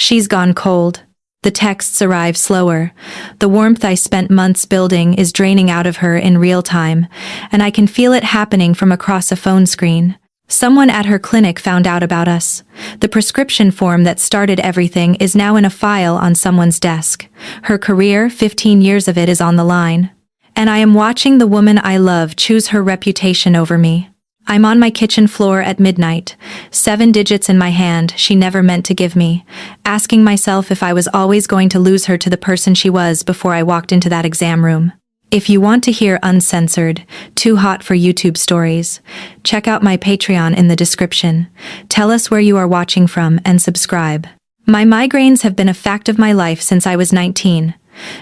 She's gone cold. The texts arrive slower. The warmth I spent months building is draining out of her in real time, and I can feel it happening from across a phone screen. Someone at her clinic found out about us. The prescription form that started everything is now in a file on someone's desk. Her career, 15 years of it, is on the line. And I am watching the woman I love choose her reputation over me. I'm on my kitchen floor at midnight, 7 digits in my hand she never meant to give me, asking myself if I was always going to lose her to the person she was before I walked into that exam room. If you want to hear uncensored, too hot for YouTube stories, check out my Patreon in the description. Tell us where you are watching from and subscribe. My migraines have been a fact of my life since I was 19.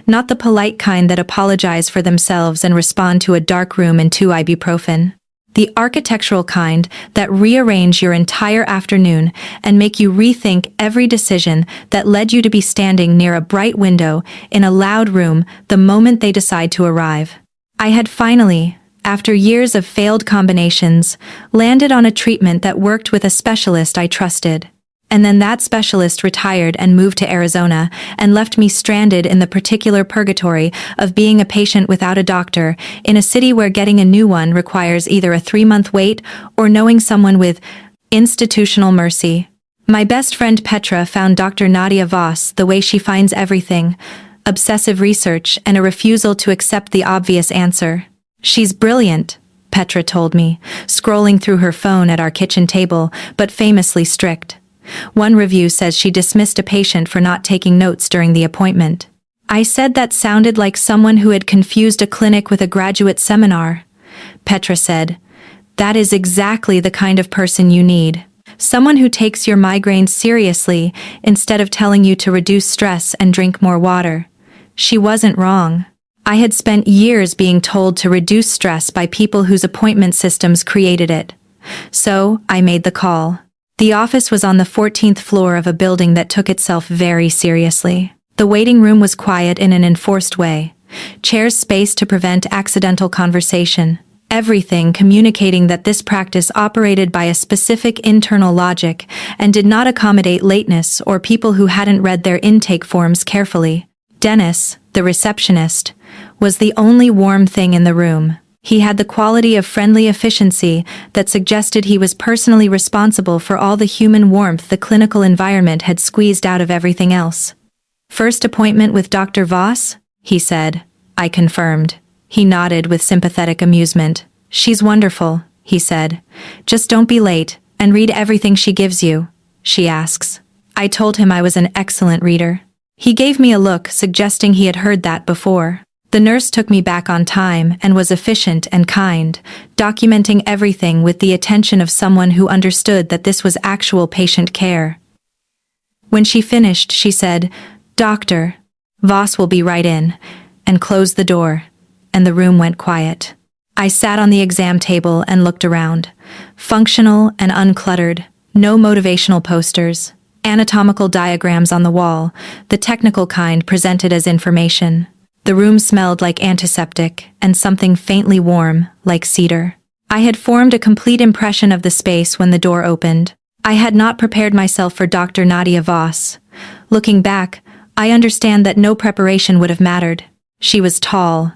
Not the polite kind that apologize for themselves and respond to a dark room and 2 ibuprofen. The architectural kind that rearrange your entire afternoon and make you rethink every decision that led you to be standing near a bright window in a loud room the moment they decide to arrive. I had finally, after years of failed combinations, landed on a treatment that worked with a specialist I trusted. And then that specialist retired and moved to Arizona and left me stranded in the particular purgatory of being a patient without a doctor in a city where getting a new one requires either a 3-month wait or knowing someone with institutional mercy. My best friend Petra found Dr. Nadia Voss the way she finds everything: obsessive research and a refusal to accept the obvious answer. She's brilliant, Petra told me, scrolling through her phone at our kitchen table, but famously strict. One review says she dismissed a patient for not taking notes during the appointment. I said that sounded like someone who had confused a clinic with a graduate seminar. Petra said, "That is exactly the kind of person you need. Someone who takes your migraines seriously instead of telling you to reduce stress and drink more water." She wasn't wrong. I had spent years being told to reduce stress by people whose appointment systems created it. So, I made the call. The office was on the 14th floor of a building that took itself very seriously. The waiting room was quiet in an enforced way. Chairs spaced to prevent accidental conversation. Everything communicating that this practice operated by a specific internal logic and did not accommodate lateness or people who hadn't read their intake forms carefully. Dennis, the receptionist, was the only warm thing in the room. He had the quality of friendly efficiency that suggested he was personally responsible for all the human warmth the clinical environment had squeezed out of everything else. "First appointment with Dr. Voss?" he said. I confirmed. He nodded with sympathetic amusement. "She's wonderful," he said. "Just don't be late, and read everything she gives you," she asks. I told him I was an excellent reader. He gave me a look suggesting he had heard that before. The nurse took me back on time and was efficient and kind, documenting everything with the attention of someone who understood that this was actual patient care. When she finished, she said, "Doctor Voss will be right in," and closed the door, and the room went quiet. I sat on the exam table and looked around. Functional and uncluttered, no motivational posters, anatomical diagrams on the wall, the technical kind presented as information. The room smelled like antiseptic and something faintly warm, like cedar. I had formed a complete impression of the space when the door opened. I had not prepared myself for Dr. Nadia Voss. Looking back, I understand that no preparation would have mattered. She was tall.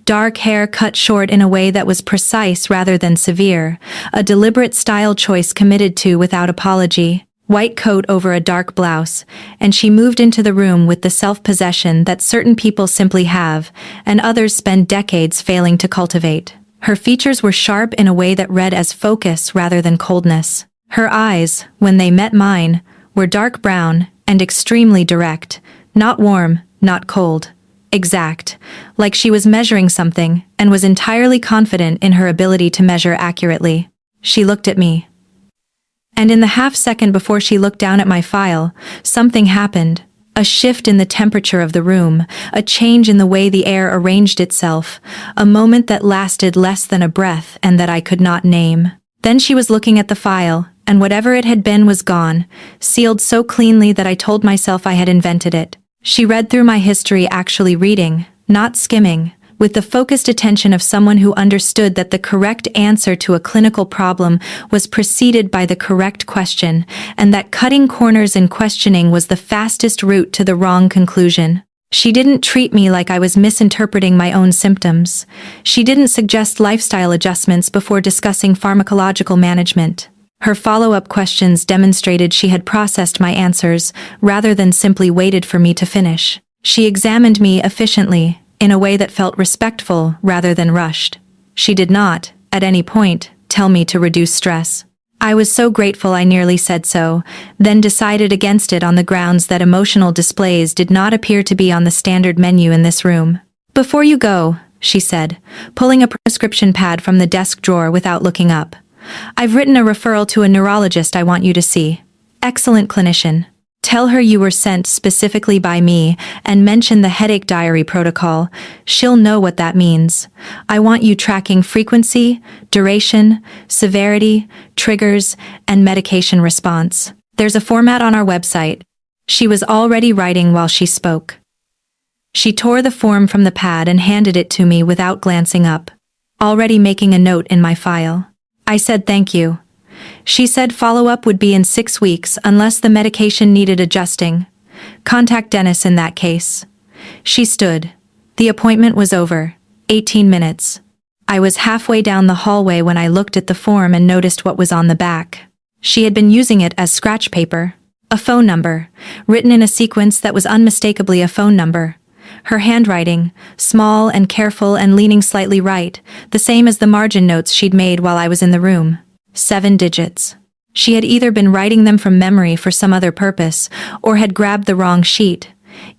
Dark hair cut short in a way that was precise rather than severe, a deliberate style choice committed to without apology. White coat over a dark blouse, and she moved into the room with the self-possession that certain people simply have, and others spend decades failing to cultivate. Her features were sharp in a way that read as focus rather than coldness. Her eyes, when they met mine, were dark brown and extremely direct, not warm, not cold. Exact, like she was measuring something and was entirely confident in her ability to measure accurately. She looked at me. And in the half-second before she looked down at my file, something happened. A shift in the temperature of the room, a change in the way the air arranged itself, a moment that lasted less than a breath and that I could not name. Then she was looking at the file, and whatever it had been was gone, sealed so cleanly that I told myself I had invented it. She read through my history, actually reading, not skimming, with the focused attention of someone who understood that the correct answer to a clinical problem was preceded by the correct question, and that cutting corners in questioning was the fastest route to the wrong conclusion. She didn't treat me like I was misinterpreting my own symptoms. She didn't suggest lifestyle adjustments before discussing pharmacological management. Her follow-up questions demonstrated she had processed my answers rather than simply waited for me to finish. She examined me efficiently, in a way that felt respectful rather than rushed. She did not, at any point, tell me to reduce stress. I was so grateful I nearly said so, then decided against it on the grounds that emotional displays did not appear to be on the standard menu in this room. "Before you go," she said, pulling a prescription pad from the desk drawer without looking up, "I've written a referral to a neurologist I want you to see. Excellent clinician. Tell her you were sent specifically by me and mention the headache diary protocol. She'll know what that means. I want you tracking frequency, duration, severity, triggers, and medication response. There's a format on our website." She was already writing while she spoke. She tore the form from the pad and handed it to me without glancing up. "Already making a note in my file." I said thank you. She said follow-up would be in 6 weeks unless the medication needed adjusting. Contact Dennis in that case. She stood. The appointment was over. 18 minutes. I was halfway down the hallway when I looked at the form and noticed what was on the back. She had been using it as scratch paper. A phone number, written in a sequence that was unmistakably a phone number. Her handwriting, small and careful and leaning slightly right, the same as the margin notes she'd made while I was in the room. 7 digits. She had either been writing them from memory for some other purpose, or had grabbed the wrong sheet.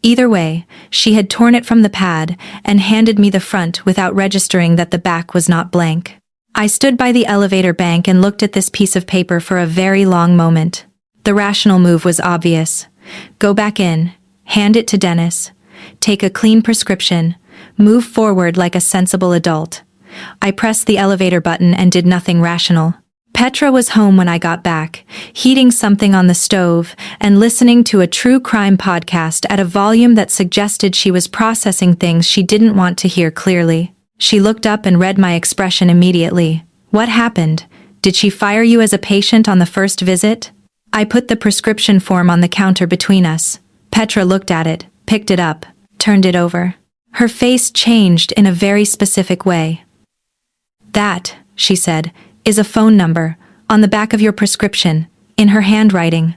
Either way, she had torn it from the pad and handed me the front without registering that the back was not blank. I stood by the elevator bank and looked at this piece of paper for a very long moment. The rational move was obvious. Go back in, hand it to Dennis, take a clean prescription, move forward like a sensible adult. I pressed the elevator button and did nothing rational. Petra was home when I got back, heating something on the stove and listening to a true crime podcast at a volume that suggested she was processing things she didn't want to hear clearly. She looked up and read my expression immediately. "What happened? Did she fire you as a patient on the first visit?" I put the prescription form on the counter between us. Petra looked at it, picked it up, turned it over. Her face changed in a very specific way. "That," she said, "is a phone number, on the back of your prescription, in her handwriting."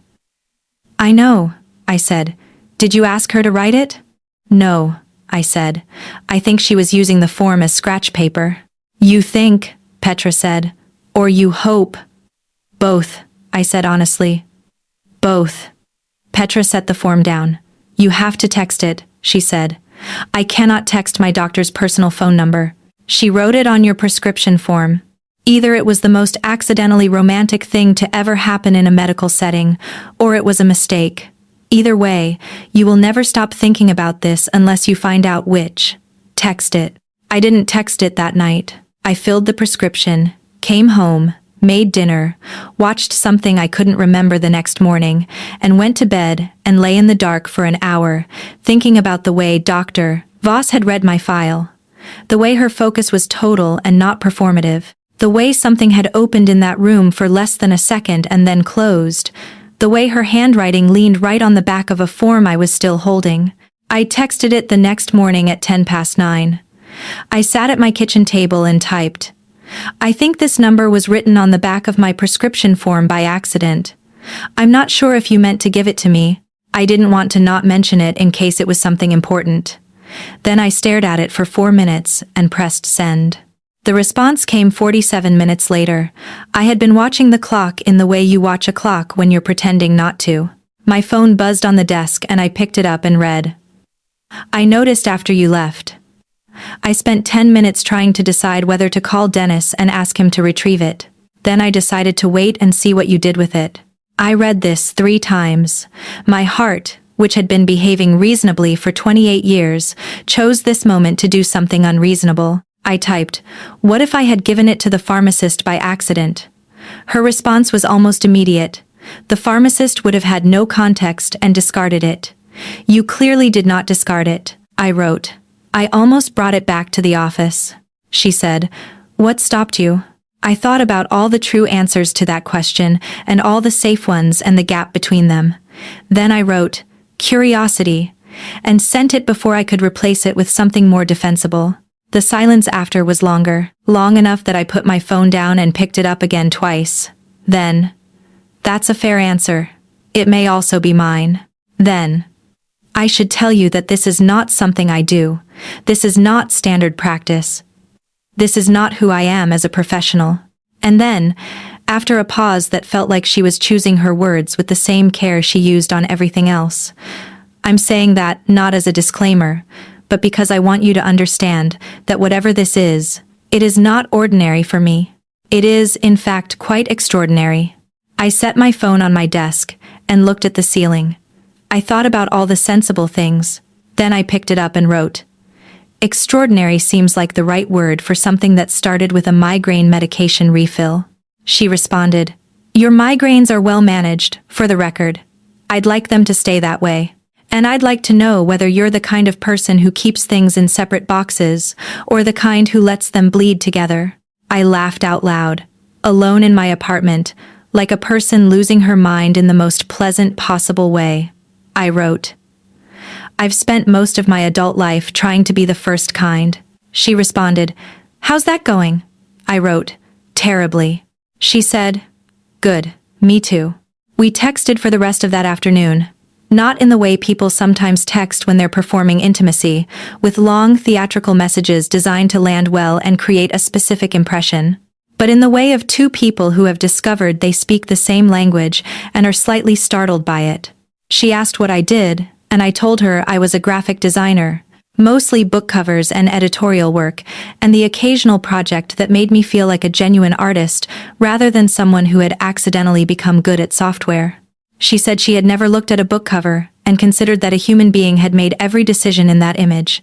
"I know," I said. "Did you ask her to write it?" "No," I said. "I think she was using the form as scratch paper." "You think," Petra said, "or you hope?" "Both," I said honestly. "Both." Petra set the form down. "You have to text it," she said. "I cannot text my doctor's personal phone number." She wrote it on your prescription form. Either it was the most accidentally romantic thing to ever happen in a medical setting, or it was a mistake. Either way, you will never stop thinking about this unless you find out which. Text it. I didn't text it that night. I filled the prescription, came home, made dinner, watched something I couldn't remember the next morning, and went to bed and lay in the dark for an hour, thinking about the way Dr. Voss had read my file. The way her focus was total and not performative. The way something had opened in that room for less than a second and then closed. The way her handwriting leaned right on the back of a form I was still holding. I texted it the next morning at 9:10. I sat at my kitchen table and typed. "I think this number was written on the back of my prescription form by accident. I'm not sure if you meant to give it to me. I didn't want to not mention it in case it was something important." Then I stared at it for 4 minutes and pressed send. The response came 47 minutes later. I had been watching the clock in the way you watch a clock when you're pretending not to. My phone buzzed on the desk and I picked it up and read. "I noticed after you left. I spent 10 minutes trying to decide whether to call Dennis and ask him to retrieve it. Then I decided to wait and see what you did with it." I read this 3 times. My heart, which had been behaving reasonably for 28 years, chose this moment to do something unreasonable. I typed, "What if I had given it to the pharmacist by accident?" Her response was almost immediate. "The pharmacist would have had no context and discarded it." "You clearly did not discard it," I wrote. I almost brought it back to the office. She said, "What stopped you?" I thought about all the true answers to that question and all the safe ones and the gap between them. Then I wrote, "Curiosity," and sent it before I could replace it with something more defensible. The silence after was longer, long enough that I put my phone down and picked it up again twice. Then, "That's a fair answer. It may also be mine." Then, "I should tell you that this is not something I do. This is not standard practice. This is not who I am as a professional." And then, after a pause that felt like she was choosing her words with the same care she used on everything else, "I'm saying that not as a disclaimer, but because I want you to understand that whatever this is, it is not ordinary for me. It is, in fact, quite extraordinary." I set my phone on my desk and looked at the ceiling. I thought about all the sensible things. Then I picked it up and wrote, "Extraordinary seems like the right word for something that started with a migraine medication refill." She responded, "Your migraines are well managed, for the record. I'd like them to stay that way. And I'd like to know whether you're the kind of person who keeps things in separate boxes, or the kind who lets them bleed together." I laughed out loud, alone in my apartment, like a person losing her mind in the most pleasant possible way. I wrote, "I've spent most of my adult life trying to be the first kind." She responded, "How's that going?" I wrote, "Terribly." She said, "Good, me too." We texted for the rest of that afternoon, not in the way people sometimes text when they're performing intimacy, with long theatrical messages designed to land well and create a specific impression, but in the way of two people who have discovered they speak the same language and are slightly startled by it. She asked what I did, and I told her I was a graphic designer, mostly book covers and editorial work, and the occasional project that made me feel like a genuine artist rather than someone who had accidentally become good at software. She said she had never looked at a book cover and considered that a human being had made every decision in that image.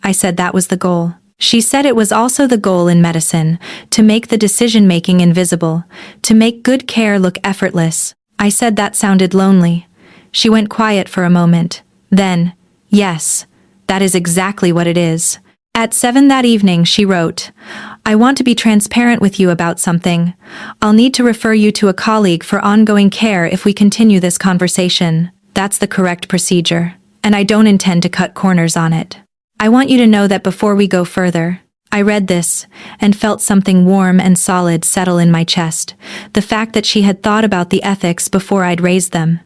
I said that was the goal. She said it was also the goal in medicine, to make the decision-making invisible, to make good care look effortless. I said that sounded lonely. She went quiet for a moment. Then, "Yes, that is exactly what it is." At 7 that evening she wrote, "I want to be transparent with you about something. I'll need to refer you to a colleague for ongoing care if we continue this conversation. That's the correct procedure, and I don't intend to cut corners on it. I want you to know that before we go further." I read this and felt something warm and solid settle in my chest. The fact that she had thought about the ethics before I'd raised them.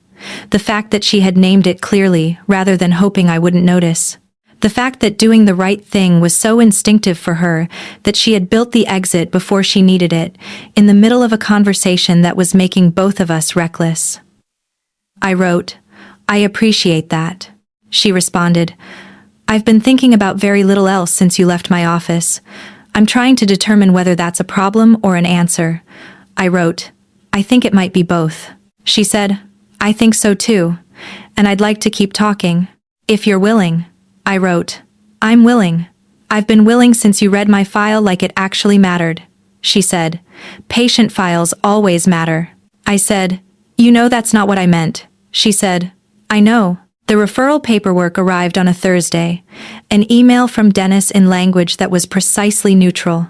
The fact that she had named it clearly rather than hoping I wouldn't notice. The fact that doing the right thing was so instinctive for her that she had built the exit before she needed it, in the middle of a conversation that was making both of us reckless. I wrote, "I appreciate that." She responded, "I've been thinking about very little else since you left my office. I'm trying to determine whether that's a problem or an answer." I wrote, "I think it might be both." She said, "I think so too, and I'd like to keep talking. If you're willing." I wrote, "I'm willing. I've been willing since you read my file like it actually mattered." She said, "Patient files always matter." I said, "You know that's not what I meant." She said, "I know." The referral paperwork arrived on a Thursday, an email from Dennis in language that was precisely neutral.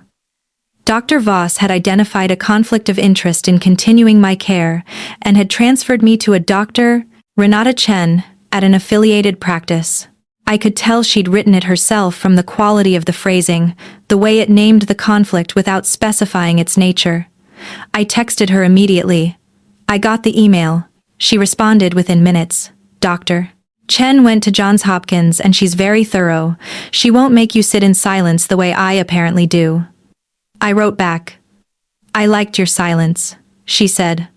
Dr. Voss had identified a conflict of interest in continuing my care and had transferred me to a Dr. Renata Chen at an affiliated practice. I could tell she'd written it herself from the quality of the phrasing, the way it named the conflict without specifying its nature. I texted her immediately. "I got the email." She responded within minutes. "Dr. Chen went to Johns Hopkins and she's very thorough. She won't make you sit in silence the way I apparently do." I wrote back, "I liked your silence." She said,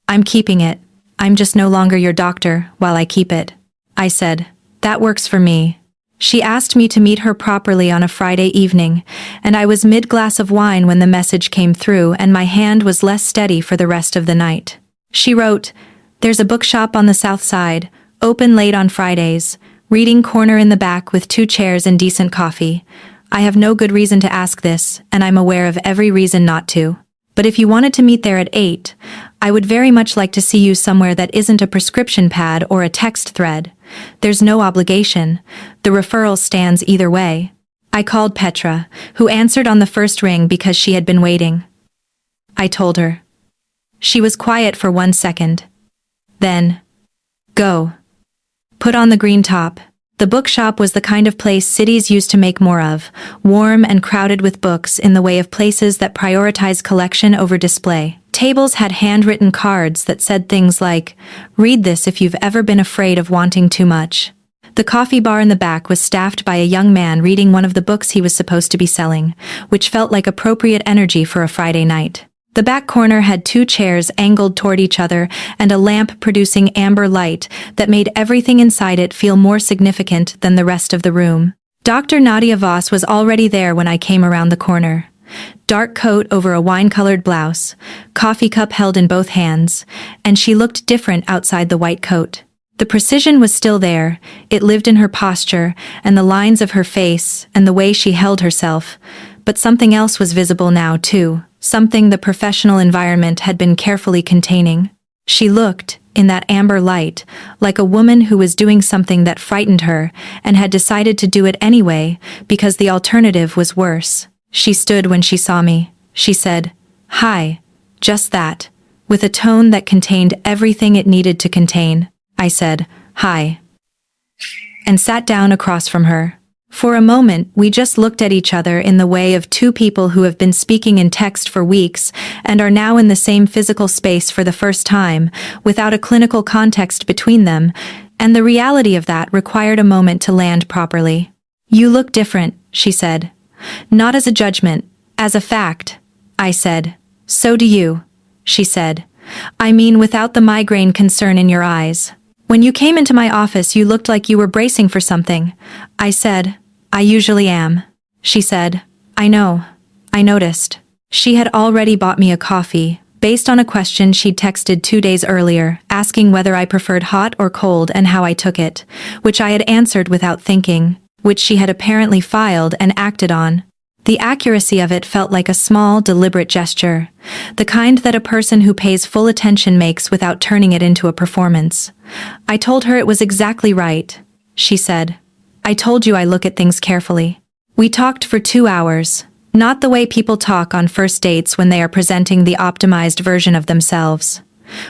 "I'm keeping it. I'm just no longer your doctor while I keep it." I said, "That works for me." She asked me to meet her properly on a Friday evening, and I was mid-glass of wine when the message came through and my hand was less steady for the rest of the night. She wrote, "There's a bookshop on the south side, open late on Fridays, reading corner in the back with 2 chairs and decent coffee. I have no good reason to ask this, and I'm aware of every reason not to. But if you wanted to meet there at 8, I would very much like to see you somewhere that isn't a prescription pad or a text thread. There's no obligation. The referral stands either way. I called Petra, who answered on the first ring because she had been waiting. I told her. She was quiet for 1 second. Then, go. Put on the green top. The bookshop was the kind of place cities used to make more of, warm and crowded with books in the way of places that prioritize collection over display. Tables had handwritten cards that said things like, "Read this if you've ever been afraid of wanting too much." The coffee bar in the back was staffed by a young man reading one of the books he was supposed to be selling, which felt like appropriate energy for a Friday night. The back corner had 2 chairs angled toward each other and a lamp producing amber light that made everything inside it feel more significant than the rest of the room. Dr. Nadia Voss was already there when I came around the corner. Dark coat over a wine-colored blouse, coffee cup held in both hands, and she looked different outside the white coat. The precision was still there, it lived in her posture, and the lines of her face, and the way she held herself, but something else was visible now, too. Something the professional environment had been carefully containing. She looked, in that amber light, like a woman who was doing something that frightened her and had decided to do it anyway because the alternative was worse. She stood when she saw me. She said, "Hi." Just that, with a tone that contained everything it needed to contain. I said, "Hi," and sat down across from her. For a moment, we just looked at each other in the way of 2 people who have been speaking in text for weeks and are now in the same physical space for the first time, without a clinical context between them, and the reality of that required a moment to land properly. "You look different," she said. "Not as a judgment, as a fact," I said. "So do you," she said. "I mean without the migraine concern in your eyes. When you came into my office you looked like you were bracing for something," I said. "I usually am," she said. "I know. I noticed." She had already bought me a coffee, based on a question she'd texted 2 days earlier, asking whether I preferred hot or cold and how I took it, which I had answered without thinking, which she had apparently filed and acted on. The accuracy of it felt like a small, deliberate gesture, the kind that a person who pays full attention makes without turning it into a performance. I told her it was exactly right, she said. "I told you I look at things carefully." We talked for 2 hours, not the way people talk on first dates when they are presenting the optimized version of themselves.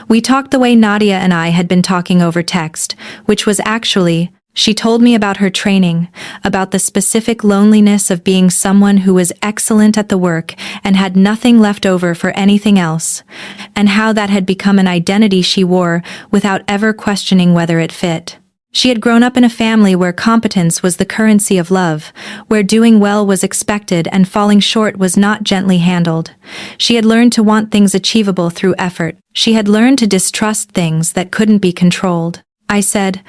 We talked the way Nadia and I had been talking over text, which was actually, she told me about her training, about the specific loneliness of being someone who was excellent at the work and had nothing left over for anything else, and how that had become an identity she wore without ever questioning whether it fit. She had grown up in a family where competence was the currency of love, where doing well was expected and falling short was not gently handled. She had learned to want things achievable through effort. She had learned to distrust things that couldn't be controlled. I said,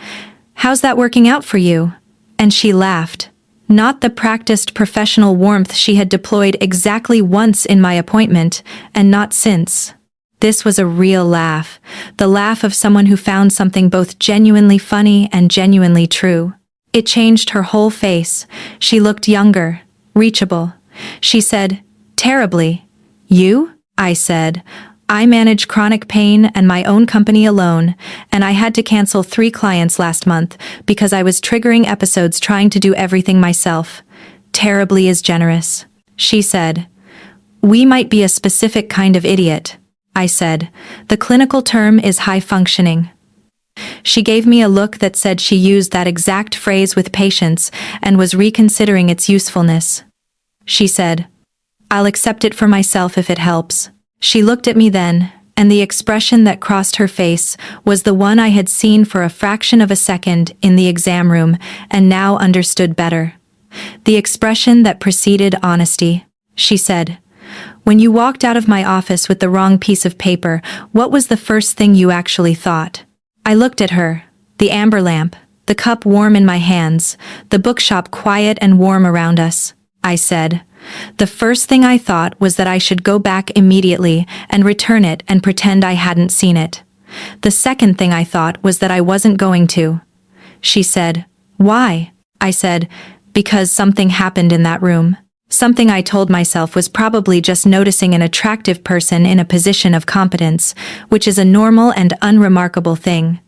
"How's that working out for you?" And she laughed. Not the practiced professional warmth she had deployed exactly once in my appointment, and not since. This was a real laugh, the laugh of someone who found something both genuinely funny and genuinely true. It changed her whole face. She looked younger, reachable. She said, "Terribly." "You?" I said. "I manage chronic pain and my own company alone, and I had to cancel 3 clients last month because I was triggering episodes trying to do everything myself." "Terribly is generous," she said. "We might be a specific kind of idiot," I said. "The clinical term is high functioning." She gave me a look that said she used that exact phrase with patience and was reconsidering its usefulness. She said, "I'll accept it for myself if it helps." She looked at me then, and the expression that crossed her face was the one I had seen for a fraction of a second in the exam room and now understood better. The expression that preceded honesty. She said, "When you walked out of my office with the wrong piece of paper, what was the first thing you actually thought?" I looked at her, the amber lamp, the cup warm in my hands, the bookshop quiet and warm around us. I said, "The first thing I thought was that I should go back immediately and return it and pretend I hadn't seen it. The second thing I thought was that I wasn't going to." She said, "Why?" I said, "Because something happened in that room." Something I told myself was probably just noticing an attractive person in a position of competence, which is a normal and unremarkable thing.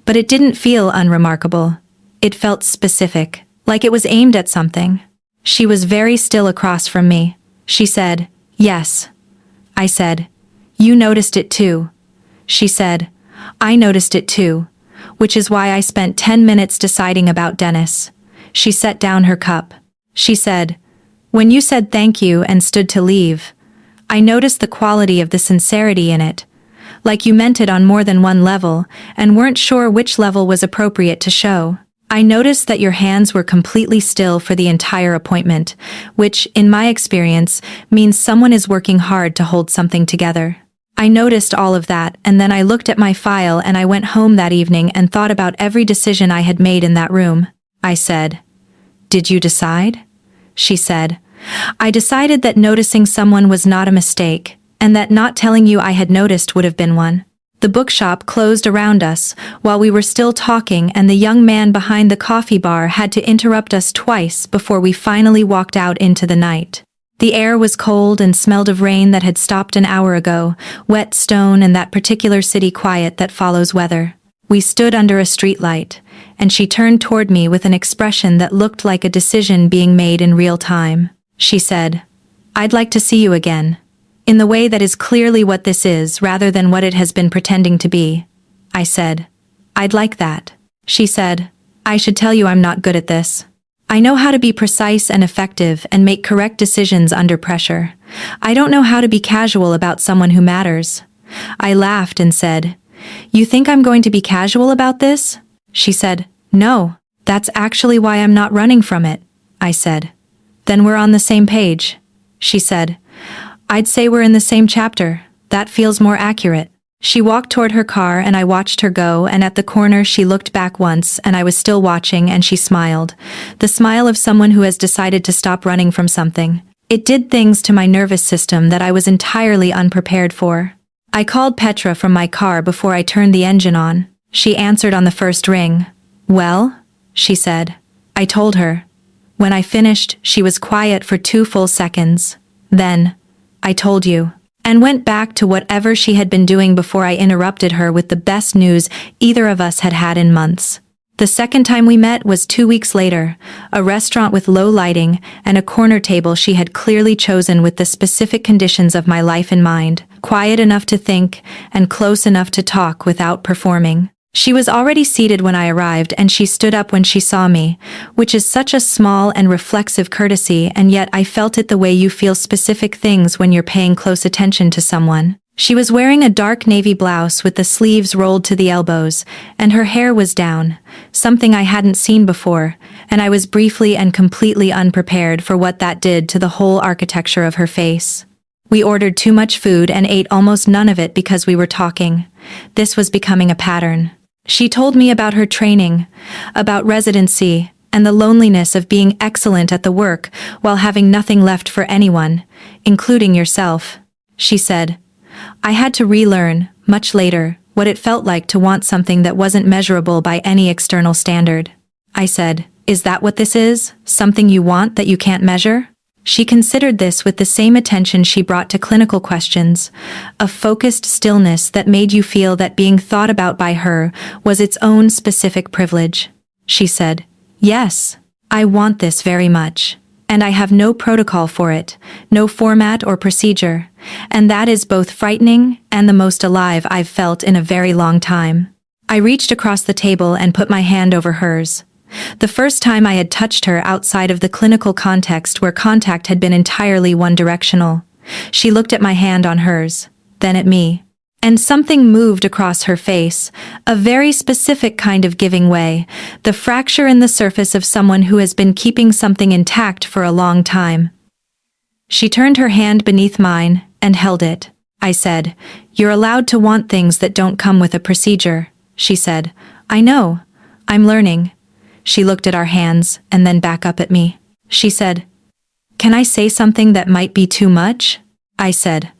But it didn't feel unremarkable. It felt specific, like it was aimed at something. She was very still across from me. She said, "Yes." I said, "You noticed it too." She said, "I noticed it too," which is why I spent 10 minutes deciding about Dennis. She set down her cup. She said, "When you said thank you and stood to leave, I noticed the quality of the sincerity in it. Like you meant it on more than one level and weren't sure which level was appropriate to show. I noticed that your hands were completely still for the entire appointment, which, in my experience, means someone is working hard to hold something together. I noticed all of that, and then I looked at my file and I went home that evening and thought about every decision I had made in that room." I said, "Did you decide?" She said, "I decided that noticing someone was not a mistake, and that not telling you I had noticed would have been one." The bookshop closed around us while we were still talking, and the young man behind the coffee bar had to interrupt us twice before we finally walked out into the night. The air was cold and smelled of rain that had stopped an hour ago, wet stone and that particular city quiet that follows weather. We stood under a streetlight, and she turned toward me with an expression that looked like a decision being made in real time. She said, "I'd like to see you again. In the way that is clearly what this is rather than what it has been pretending to be." I said, "I'd like that." She said, "I should tell you I'm not good at this. I know how to be precise and effective and make correct decisions under pressure. I don't know how to be casual about someone who matters." I laughed and said, "You think I'm going to be casual about this?" She said, "No, that's actually why I'm not running from it." I said, "Then we're on the same page." She said, "I'd say we're in the same chapter. That feels more accurate." She walked toward her car and I watched her go, and at the corner she looked back once and I was still watching and she smiled. The smile of someone who has decided to stop running from something. It did things to my nervous system that I was entirely unprepared for. I called Petra from my car before I turned the engine on. She answered on the first ring. "Well?" she said. I told her. When I finished, she was quiet for 2 full seconds. Then, "I told you," and went back to whatever she had been doing before I interrupted her with the best news either of us had had in months. The second time we met was 2 weeks later, a restaurant with low lighting and a corner table she had clearly chosen with the specific conditions of my life in mind, quiet enough to think and close enough to talk without performing. She was already seated when I arrived and she stood up when she saw me, which is such a small and reflexive courtesy, and yet I felt it the way you feel specific things when you're paying close attention to someone. She was wearing a dark navy blouse with the sleeves rolled to the elbows, and her hair was down, something I hadn't seen before, and I was briefly and completely unprepared for what that did to the whole architecture of her face. We ordered too much food and ate almost none of it because we were talking. This was becoming a pattern. She told me about her training, about residency, and the loneliness of being excellent at the work while having nothing left for anyone, including yourself. She said, "I had to relearn, much later, what it felt like to want something that wasn't measurable by any external standard." I said, "Is that what this is? Something you want that you can't measure?" She considered this with the same attention she brought to clinical questions, a focused stillness that made you feel that being thought about by her was its own specific privilege. She said, "Yes, I want this very much. And I have no protocol for it, no format or procedure, and that is both frightening and the most alive I've felt in a very long time." I reached across the table and put my hand over hers. The first time I had touched her outside of the clinical context where contact had been entirely one-directional. She looked at my hand on hers, then at me. And something moved across her face, a very specific kind of giving way, the fracture in the surface of someone who has been keeping something intact for a long time. She turned her hand beneath mine and held it. I said, "You're allowed to want things that don't come with a procedure." She said, "I know. I'm learning." She looked at our hands and then back up at me. She said, "Can I say something that might be too much?" I said,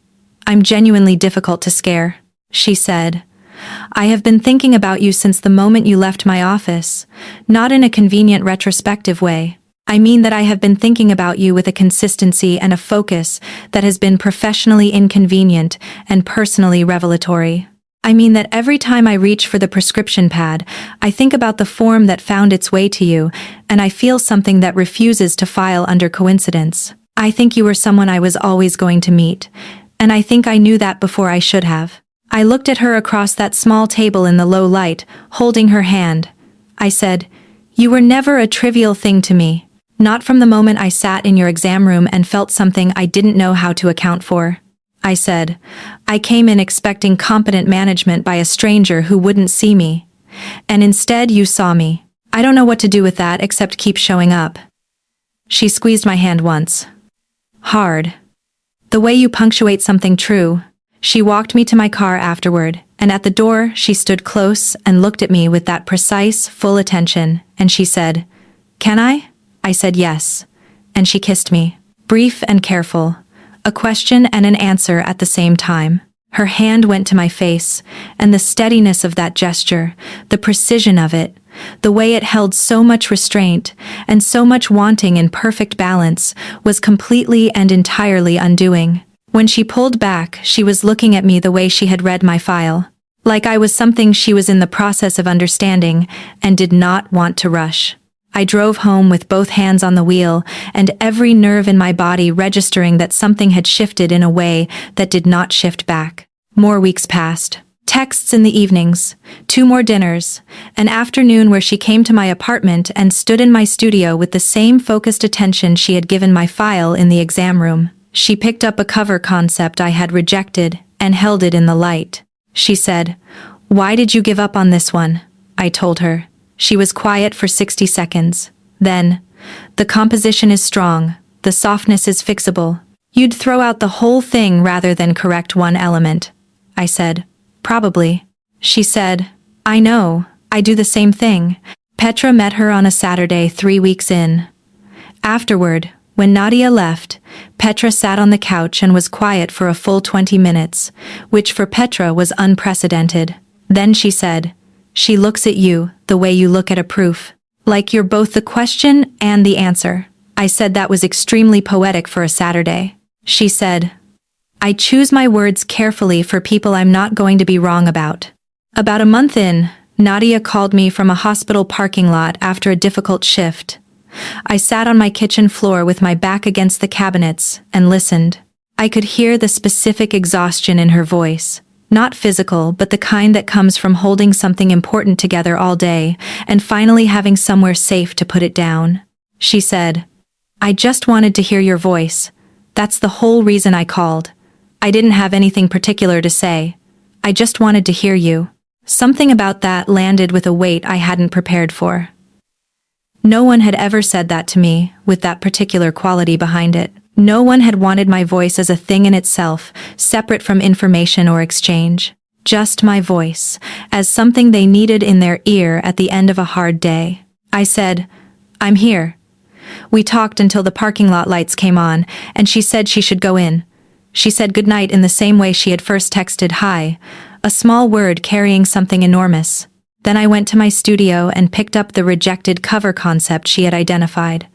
"I'm genuinely difficult to scare." She said, "I have been thinking about you since the moment you left my office, not in a convenient retrospective way." I mean that I have been thinking about you with a consistency and a focus that has been professionally inconvenient and personally revelatory. I mean that every time I reach for the prescription pad, I think about the form that found its way to you, and I feel something that refuses to file under coincidence. I think you were someone I was always going to meet, and I think I knew that before I should have. I looked at her across that small table in the low light, holding her hand. I said, "You were never a trivial thing to me. Not from the moment I sat in your exam room and felt something I didn't know how to account for." I said, "I came in expecting competent management by a stranger who wouldn't see me. And instead you saw me. I don't know what to do with that except keep showing up." She squeezed my hand once. Hard. "The way you punctuate something true." She walked me to my car afterward, and at the door she stood close and looked at me with that precise, full attention, and she said, "Can I?" I said yes, and she kissed me. Brief and careful. A question and an answer at the same time. Her hand went to my face, and the steadiness of that gesture, the precision of it, the way it held so much restraint and so much wanting in perfect balance, was completely and entirely undoing. When she pulled back, she was looking at me the way she had read my file. Like I was something she was in the process of understanding and did not want to rush. I drove home with both hands on the wheel and every nerve in my body registering that something had shifted in a way that did not shift back. More weeks passed. Texts in the evenings, 2 more dinners, an afternoon where she came to my apartment and stood in my studio with the same focused attention she had given my file in the exam room. She picked up a cover concept I had rejected and held it in the light. She said, "Why did you give up on this one?" I told her. She was quiet for 60 seconds. Then, "The composition is strong, the softness is fixable. You'd throw out the whole thing rather than correct one element." I said, "Probably." She said, "I know, I do the same thing." Petra met her on a Saturday 3 weeks in. Afterward, when Nadia left, Petra sat on the couch and was quiet for a full 20 minutes, which for Petra was unprecedented. Then she said, "She looks at you the way you look at a proof. Like you're both the question and the answer." I said that was extremely poetic for a Saturday. She said, "I choose my words carefully for people I'm not going to be wrong about." About a month in, Nadia called me from a hospital parking lot after a difficult shift. I sat on my kitchen floor with my back against the cabinets and listened. I could hear the specific exhaustion in her voice. Not physical, but the kind that comes from holding something important together all day and finally having somewhere safe to put it down. She said, "I just wanted to hear your voice. That's the whole reason I called. I didn't have anything particular to say. I just wanted to hear you." Something about that landed with a weight I hadn't prepared for. No one had ever said that to me, with that particular quality behind it. No one had wanted my voice as a thing in itself, separate from information or exchange. Just my voice, as something they needed in their ear at the end of a hard day. I said, "I'm here." We talked until the parking lot lights came on, and she said she should go in. She said goodnight in the same way she had first texted hi, a small word carrying something enormous. Then I went to my studio and picked up the rejected cover concept she had identified.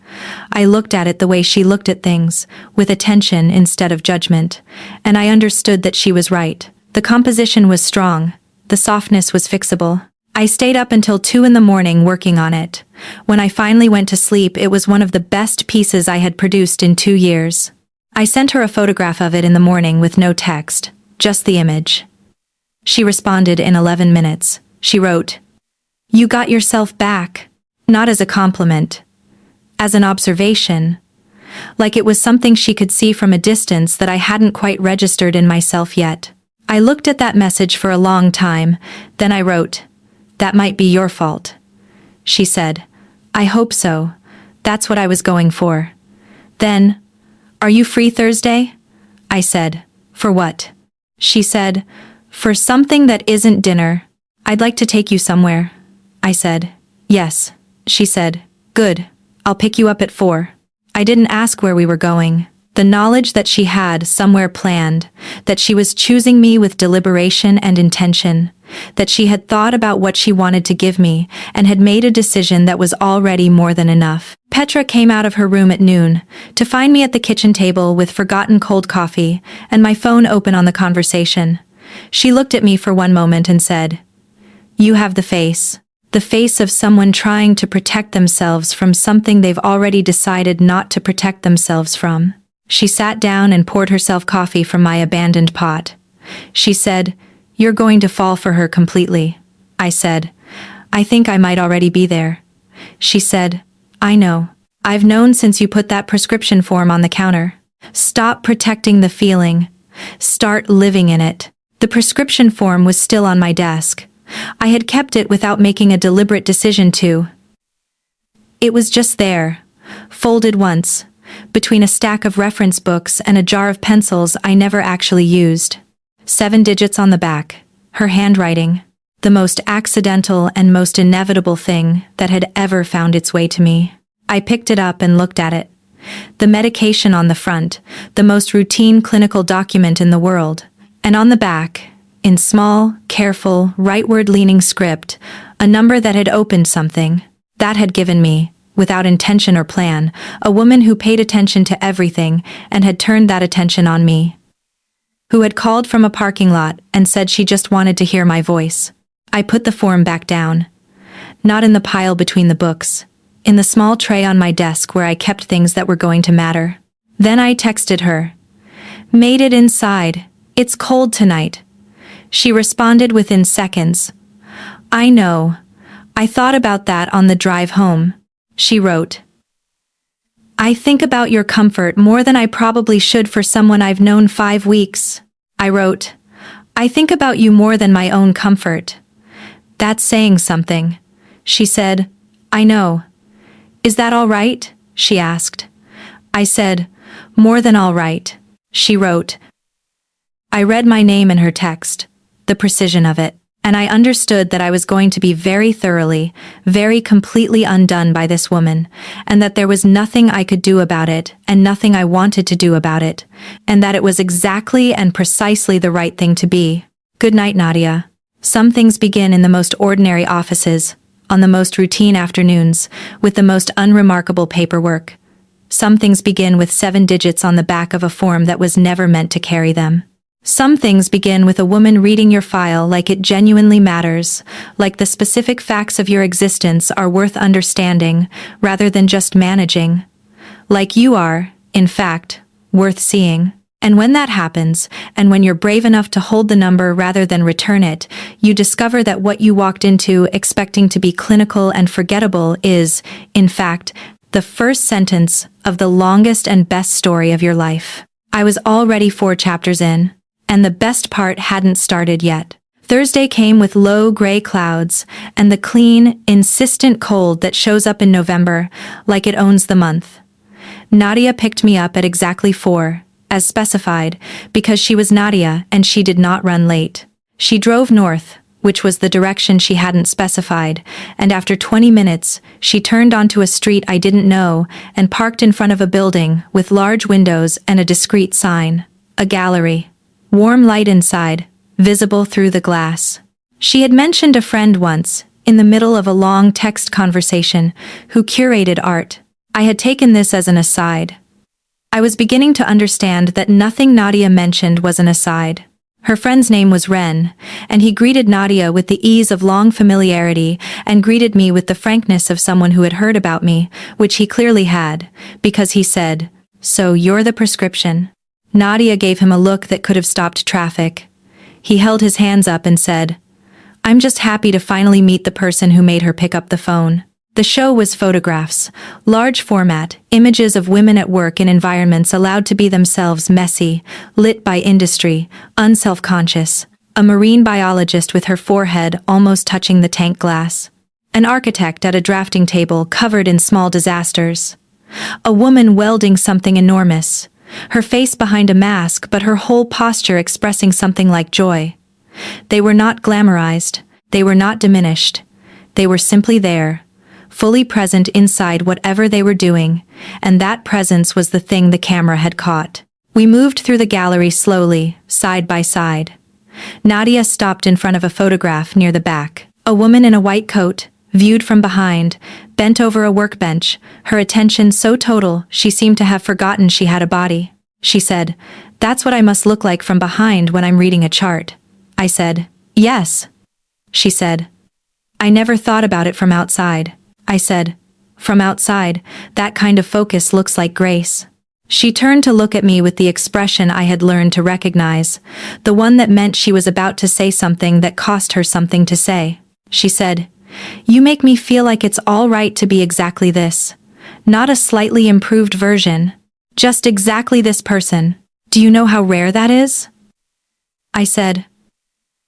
I looked at it the way she looked at things, with attention instead of judgment, and I understood that she was right. The composition was strong, the softness was fixable. I stayed up until 2 in the morning working on it. When I finally went to sleep, it was one of the best pieces I had produced in 2 years. I sent her a photograph of it in the morning with no text, just the image. She responded in 11 minutes. She wrote, "You got yourself back," not as a compliment, as an observation, like it was something she could see from a distance that I hadn't quite registered in myself yet. I looked at that message for a long time, then I wrote, "That might be your fault." She said, "I hope so. That's what I was going for." Then, "Are you free Thursday?" I said, "For what?" She said, "For something that isn't dinner. I'd like to take you somewhere." I said, "Yes." She said, "Good. I'll pick you up at 4. I didn't ask where we were going. The knowledge that she had somewhere planned, that she was choosing me with deliberation and intention, that she had thought about what she wanted to give me and had made a decision that was already more than enough. Petra came out of her room at noon to find me at the kitchen table with forgotten cold coffee and my phone open on the conversation. She looked at me for one moment and said, "You have the face. The face of someone trying to protect themselves from something they've already decided not to protect themselves from." She sat down and poured herself coffee from my abandoned pot. She said, "You're going to fall for her completely." I said, "I think I might already be there." She said, "I know. I've known since you put that prescription form on the counter. Stop protecting the feeling. Start living in it." The prescription form was still on my desk. I had kept it without making a deliberate decision to. It was just there, folded once, between a stack of reference books and a jar of pencils I never actually used. 7 digits on the back, her handwriting, the most accidental and most inevitable thing that had ever found its way to me. I picked it up and looked at it. The medication on the front, the most routine clinical document in the world, and on the back, in small, careful, rightward-leaning script, a number that had opened something, that had given me, without intention or plan, a woman who paid attention to everything and had turned that attention on me. Who had called from a parking lot and said she just wanted to hear my voice. I put the form back down. Not in the pile between the books. In the small tray on my desk where I kept things that were going to matter. Then I texted her. "Made it inside. It's cold tonight." She responded within seconds. "I know. I thought about that on the drive home." She wrote, "I think about your comfort more than I probably should for someone I've known 5 weeks." I wrote, "I think about you more than my own comfort." "That's saying something." She said, "I know." "Is that all right?" she asked. I said, "More than all right." She wrote. I read my name in her text, the precision of it, and I understood that I was going to be very thoroughly, very completely undone by this woman, and that there was nothing I could do about it, and nothing I wanted to do about it, and that it was exactly and precisely the right thing to be. Good night, Nadia. Some things begin in the most ordinary offices, on the most routine afternoons, with the most unremarkable paperwork. Some things begin with 7 digits on the back of a form that was never meant to carry them. Some things begin with a woman reading your file like it genuinely matters, like the specific facts of your existence are worth understanding rather than just managing. Like you are, in fact, worth seeing. And when that happens, and when you're brave enough to hold the number rather than return it, you discover that what you walked into expecting to be clinical and forgettable is, in fact, the first sentence of the longest and best story of your life. I was already 4 chapters in, and the best part hadn't started yet. Thursday came with low gray clouds and the clean, insistent cold that shows up in November, like it owns the month. Nadia picked me up at exactly 4. As specified, because she was Nadia and she did not run late. She drove north, which was the direction she hadn't specified, and after 20 minutes, she turned onto a street I didn't know and parked in front of a building with large windows and a discreet sign. A gallery. Warm light inside, visible through the glass. She had mentioned a friend once, in the middle of a long text conversation, who curated art. I had taken this as an aside. I was beginning to understand that nothing Nadia mentioned was an aside. Her friend's name was Ren, and he greeted Nadia with the ease of long familiarity and greeted me with the frankness of someone who had heard about me, which he clearly had, because he said, "So you're the prescription." Nadia gave him a look that could have stopped traffic. He held his hands up and said, "I'm just happy to finally meet the person who made her pick up the phone." The show was photographs, large format, images of women at work in environments allowed to be themselves messy, lit by industry, unself-conscious, a marine biologist with her forehead almost touching the tank glass, an architect at a drafting table covered in small disasters, a woman welding something enormous, her face behind a mask but her whole posture expressing something like joy. They were not glamorized, they were not diminished, they were simply there, fully present inside whatever they were doing, and that presence was the thing the camera had caught. We moved through the gallery slowly, side by side. Nadia stopped in front of a photograph near the back. A woman in a white coat, viewed from behind, bent over a workbench, her attention so total she seemed to have forgotten she had a body. She said, "That's what I must look like from behind when I'm reading a chart." I said, "Yes." She said, "I never thought about it from outside." I said, "From outside, that kind of focus looks like grace." She turned to look at me with the expression I had learned to recognize, the one that meant she was about to say something that cost her something to say. She said, "You make me feel like it's all right to be exactly this. Not a slightly improved version. Just exactly this person. Do you know how rare that is?" I said,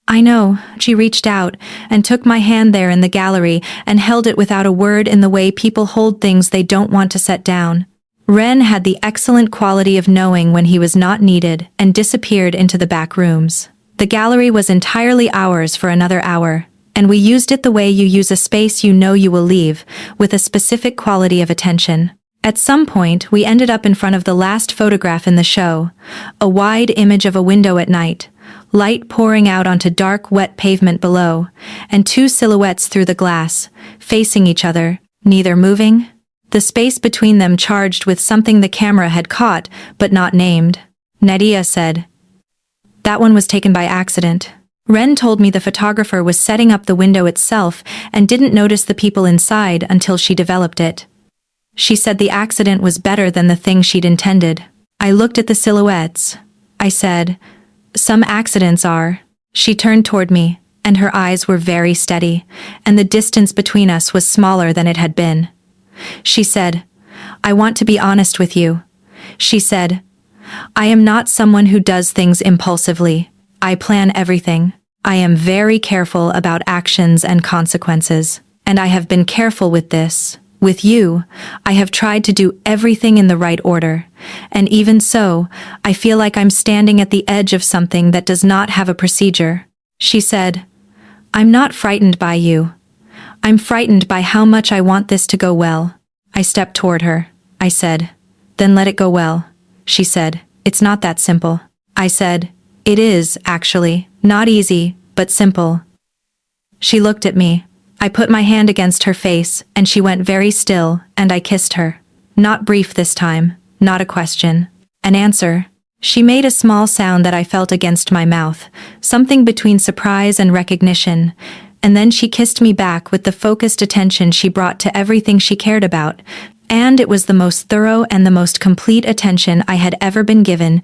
"I know." She reached out and took my hand there in the gallery and held it without a word, in the way people hold things they don't want to set down. Ren had the excellent quality of knowing when he was not needed and disappeared into the back rooms. The gallery was entirely ours for another hour, and we used it the way you use a space you know you will leave, with a specific quality of attention. At some point, we ended up in front of the last photograph in the show, a wide image of a window at night, light pouring out onto dark, wet pavement below, and two silhouettes through the glass, facing each other, neither moving. The space between them charged with something the camera had caught, but not named. Nadia said, "That one was taken by accident." Ren told me the photographer was setting up the window itself and didn't notice the people inside until she developed it. She said the accident was better than the thing she'd intended. I looked at the silhouettes. I said, "Some accidents are." She turned toward me, and her eyes were very steady, and the distance between us was smaller than it had been. She said, "I want to be honest with you." She said, "I am not someone who does things impulsively. I plan everything. I am very careful about actions and consequences, and I have been careful with this. With you, I have tried to do everything in the right order, and even so, I feel like I'm standing at the edge of something that does not have a procedure." She said, "I'm not frightened by you. I'm frightened by how much I want this to go well." I stepped toward her. I said, "Then let it go well." She said, "It's not that simple." I said, "It is, actually. Not easy, but simple." She looked at me. I put my hand against her face, and she went very still, and I kissed her. Not brief this time, not a question. An answer. She made a small sound that I felt against my mouth, something between surprise and recognition, and then she kissed me back with the focused attention she brought to everything she cared about, and it was the most thorough and the most complete attention I had ever been given,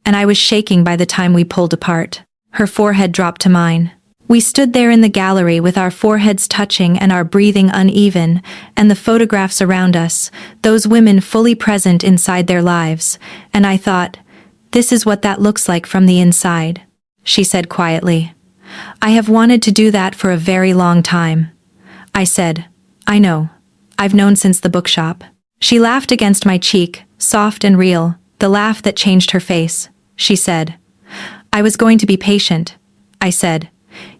and I was shaking by the time we pulled apart. Her forehead dropped to mine. We stood there in the gallery with our foreheads touching and our breathing uneven, and the photographs around us, those women fully present inside their lives, and I thought, "This is what that looks like from the inside." She said quietly, "I have wanted to do that for a very long time." I said, "I know. I've known since the bookshop." She laughed against my cheek, soft and real, the laugh that changed her face. She said, "I was going to be patient." I said,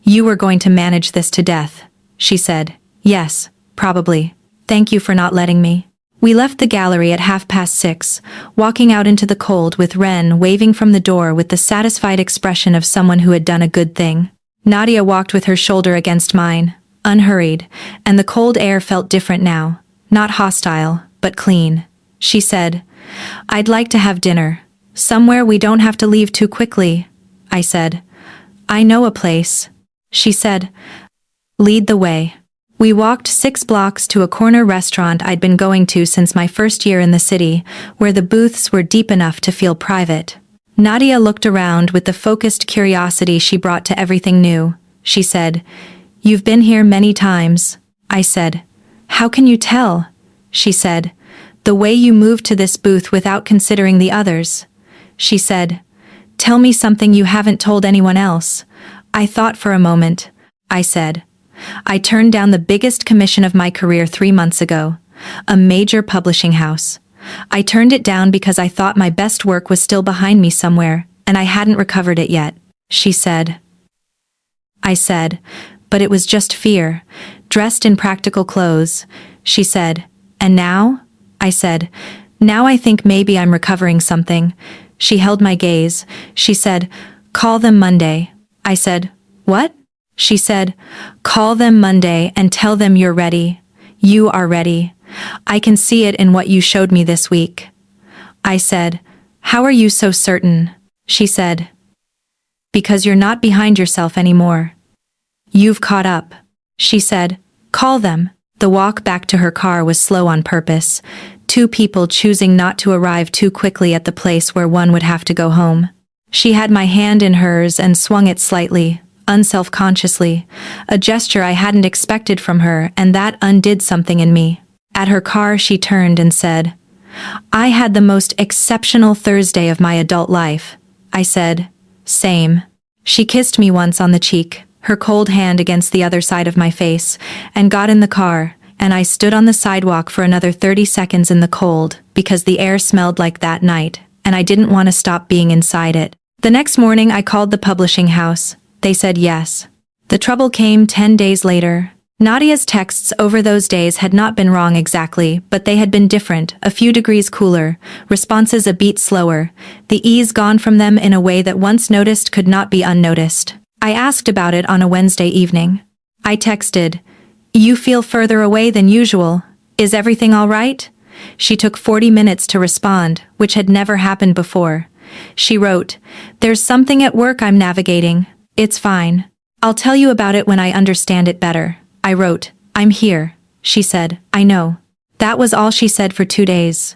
"You were going to manage this to death." She said, "Yes, probably. Thank you for not letting me." We left the gallery at 6:30, walking out into the cold with Ren waving from the door with the satisfied expression of someone who had done a good thing. Nadia walked with her shoulder against mine, unhurried, and the cold air felt different now, not hostile, but clean. She said, "I'd like to have dinner. Somewhere we don't have to leave too quickly." I said, "I know a place." She said, "Lead the way." We walked 6 blocks to a corner restaurant I'd been going to since my first year in the city, where the booths were deep enough to feel private. Nadia looked around with the focused curiosity she brought to everything new. She said, "You've been here many times." I said, "How can you tell?" She said, "The way you moved to this booth without considering the others." She said, "Tell me something you haven't told anyone else." I thought for a moment. I said, "I turned down the biggest commission of my career 3 months ago, a major publishing house. I turned it down because I thought my best work was still behind me somewhere, and I hadn't recovered it yet." She said. I said, "But it was just fear, dressed in practical clothes." She said, "And now?" I said, "Now I think maybe I'm recovering something." She held my gaze. She said, "Call them Monday." I said, "What?" She said, "Call them Monday and tell them you're ready. You are ready. I can see it in what you showed me this week. I said, how are you so certain? She said, because you're not behind yourself anymore. You've caught up. She said, call them. The walk back to her car was slow on purpose, two people choosing not to arrive too quickly at the place where one would have to go home. She had my hand in hers and swung it slightly, unselfconsciously, a gesture I hadn't expected from her, and that undid something in me. At her car she turned and said, I had the most exceptional Thursday of my adult life. I said, same. She kissed me once on the cheek, her cold hand against the other side of my face, and got in the car, and I stood on the sidewalk for another 30 seconds in the cold, because the air smelled like that night, and I didn't want to stop being inside it. The next morning I called the publishing house. They said yes. The trouble came 10 days later. Nadia's texts over those days had not been wrong exactly, but they had been different, a few degrees cooler, responses a beat slower, the ease gone from them in a way that once noticed could not be unnoticed. I asked about it on a Wednesday evening. I texted, you feel further away than usual. Is everything all right? She took 40 minutes to respond, which had never happened before. She wrote, there's something at work I'm navigating. It's fine. I'll tell you about it when I understand it better. I wrote, I'm here. She said, I know. That was all she said for 2 days.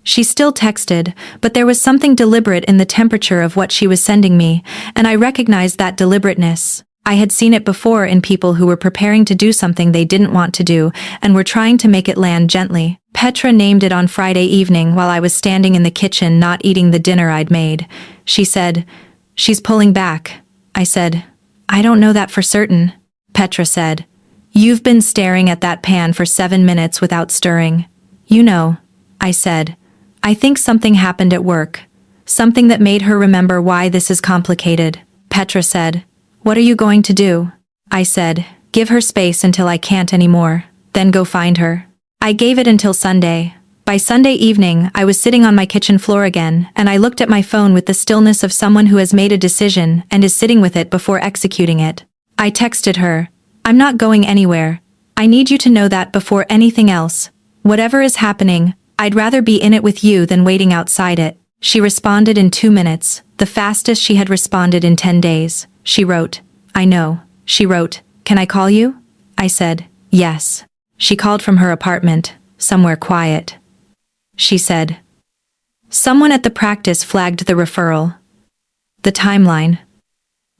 She still texted, but there was something deliberate in the temperature of what she was sending me, and I recognized that deliberateness. I had seen it before in people who were preparing to do something they didn't want to do, and were trying to make it land gently. Petra named it on Friday evening while I was standing in the kitchen not eating the dinner I'd made. She said, she's pulling back. I said, I don't know that for certain. Petra said, you've been staring at that pan for 7 minutes without stirring. You know. I said, I think something happened at work. Something that made her remember why this is complicated. Petra said, what are you going to do? I said, give her space until I can't anymore, then go find her. I gave it until Sunday. By Sunday evening, I was sitting on my kitchen floor again, and I looked at my phone with the stillness of someone who has made a decision and is sitting with it before executing it. I texted her, I'm not going anywhere. I need you to know that before anything else. Whatever is happening, I'd rather be in it with you than waiting outside it. She responded in 2 minutes, the fastest she had responded in 10 days. She wrote, I know. She wrote, can I call you? I said, yes. She called from her apartment, somewhere quiet. She said, someone at the practice flagged the referral. The timeline.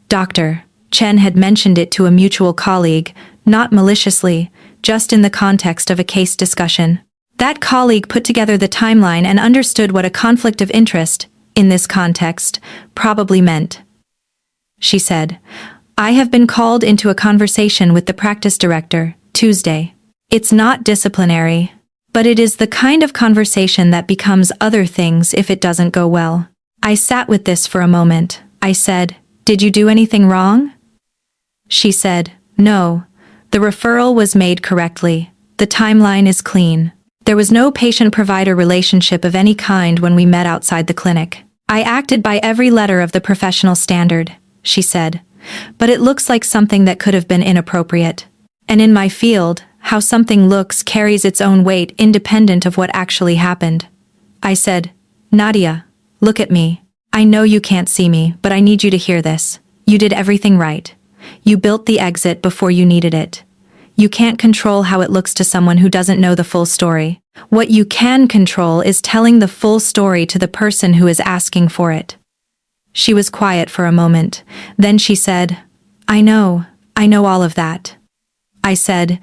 Doctor. Chen had mentioned it to a mutual colleague, not maliciously, just in the context of a case discussion. That colleague put together the timeline and understood what a conflict of interest, in this context, probably meant. She said, I have been called into a conversation with the practice director, Tuesday. It's not disciplinary, but it is the kind of conversation that becomes other things if it doesn't go well. I sat with this for a moment. I said, did you do anything wrong? She said, no. The referral was made correctly. The timeline is clean. There was no patient-provider relationship of any kind when we met outside the clinic. I acted by every letter of the professional standard, she said. But it looks like something that could have been inappropriate. And in my field, how something looks carries its own weight independent of what actually happened. I said, Nadia, look at me. I know you can't see me, but I need you to hear this. You did everything right. You built the exit before you needed it. You can't control how it looks to someone who doesn't know the full story. What you can control is telling the full story to the person who is asking for it. She was quiet for a moment. Then she said, I know all of that. I said,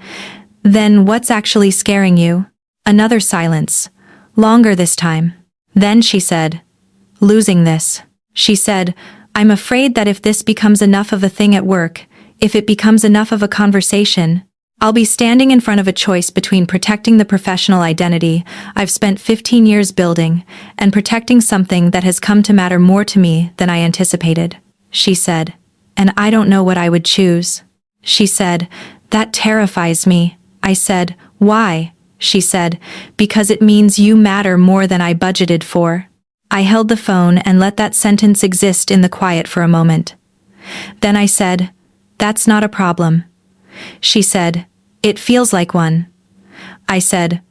then what's actually scaring you? Another silence. Longer this time. Then she said, losing this. She said, I'm afraid that if this becomes enough of a thing at work, if it becomes enough of a conversation, I'll be standing in front of a choice between protecting the professional identity I've spent 15 years building and protecting something that has come to matter more to me than I anticipated. She said, and I don't know what I would choose. She said, that terrifies me. I said, why? She said, because it means you matter more than I budgeted for. I held the phone and let that sentence exist in the quiet for a moment. Then I said, that's not a problem. She said, It feels like one. I said,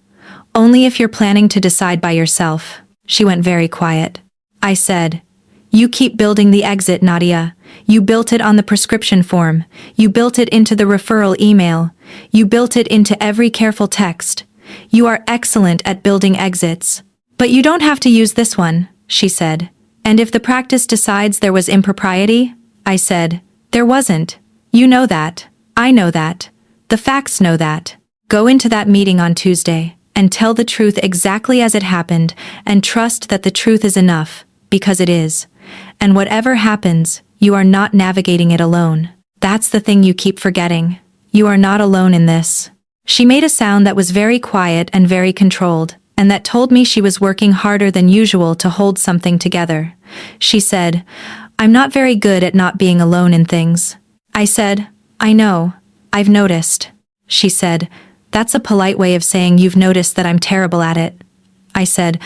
only if you're planning to decide by yourself. She went very quiet. I said, you keep building the exit, Nadia. You built it on the prescription form. You built it into the referral email. You built it into every careful text. You are excellent at building exits. But you don't have to use this one, she said. And if the practice decides there was impropriety? I said, there wasn't. You know that. I know that. The facts know that. Go into that meeting on Tuesday and tell the truth exactly as it happened and trust that the truth is enough, because it is. And whatever happens, you are not navigating it alone. That's the thing you keep forgetting. You are not alone in this. She made a sound that was very quiet and very controlled, and that told me she was working harder than usual to hold something together. She said, I'm not very good at not being alone in things. I said, I know. I've noticed. She said, that's a polite way of saying you've noticed that I'm terrible at it. I said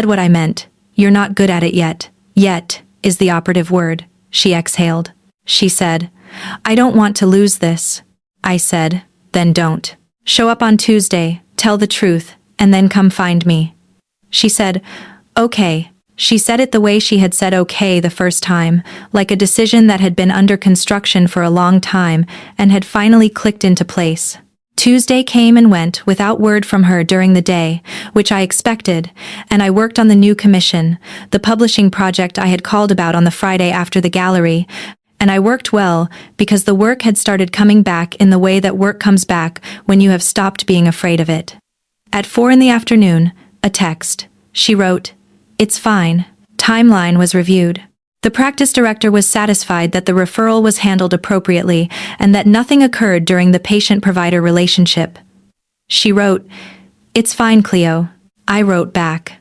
what I meant. You're not good at it yet. Yet is the operative word. She exhaled. She said, I don't want to lose this. I said, then don't. Show up on Tuesday, tell the truth, and then come find me. She said, okay. She said it the way she had said okay the first time, like a decision that had been under construction for a long time and had finally clicked into place. Tuesday came and went without word from her during the day, which I expected, and I worked on the new commission, the publishing project I had called about on the Friday after the gallery, and I worked well because the work had started coming back in the way that work comes back when you have stopped being afraid of it. At 4 p.m, a text. She wrote, it's fine. Timeline was reviewed. The practice director was satisfied that the referral was handled appropriately and that nothing occurred during the patient-provider relationship. She wrote, it's fine, Cleo. I wrote back,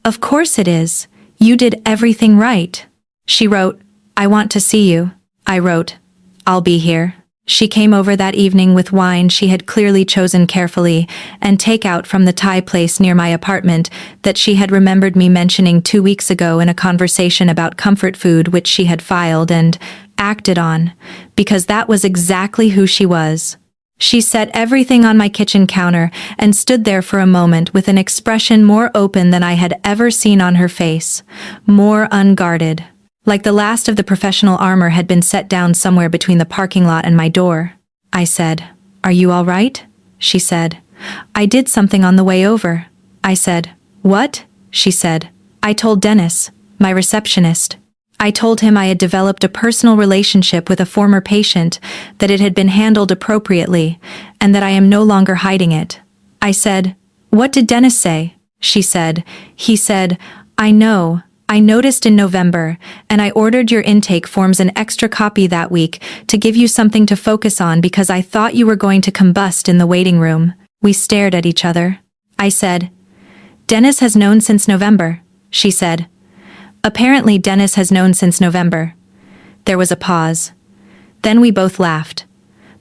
of course it is. You did everything right. She wrote, I want to see you. I wrote, I'll be here. She came over that evening with wine she had clearly chosen carefully, and takeout from the Thai place near my apartment that she had remembered me mentioning 2 weeks ago in a conversation about comfort food which she had filed and acted on, because that was exactly who she was. She set everything on my kitchen counter and stood there for a moment with an expression more open than I had ever seen on her face, more unguarded. Like the last of the professional armor had been set down somewhere between the parking lot and my door. I said, are you all right? She said, I did something on the way over. I said, what? She said, I told Dennis, my receptionist. I told him I had developed a personal relationship with a former patient, that it had been handled appropriately, and that I am no longer hiding it. I said, what did Dennis say? She said, he said, I know. I noticed in November, and I ordered your intake forms an extra copy that week to give you something to focus on because I thought you were going to combust in the waiting room. We stared at each other. I said, Dennis has known since November, she said. Apparently Dennis has known since November. There was a pause. Then we both laughed.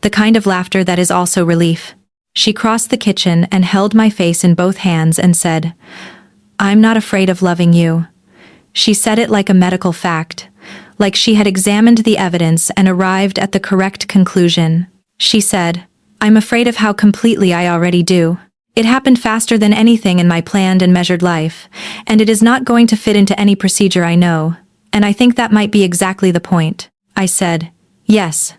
The kind of laughter that is also relief. She crossed the kitchen and held my face in both hands and said, I'm not afraid of loving you. She said it like a medical fact, like she had examined the evidence and arrived at the correct conclusion. She said, I'm afraid of how completely I already do. It happened faster than anything in my planned and measured life, and it is not going to fit into any procedure I know, and I think that might be exactly the point. I said, yes,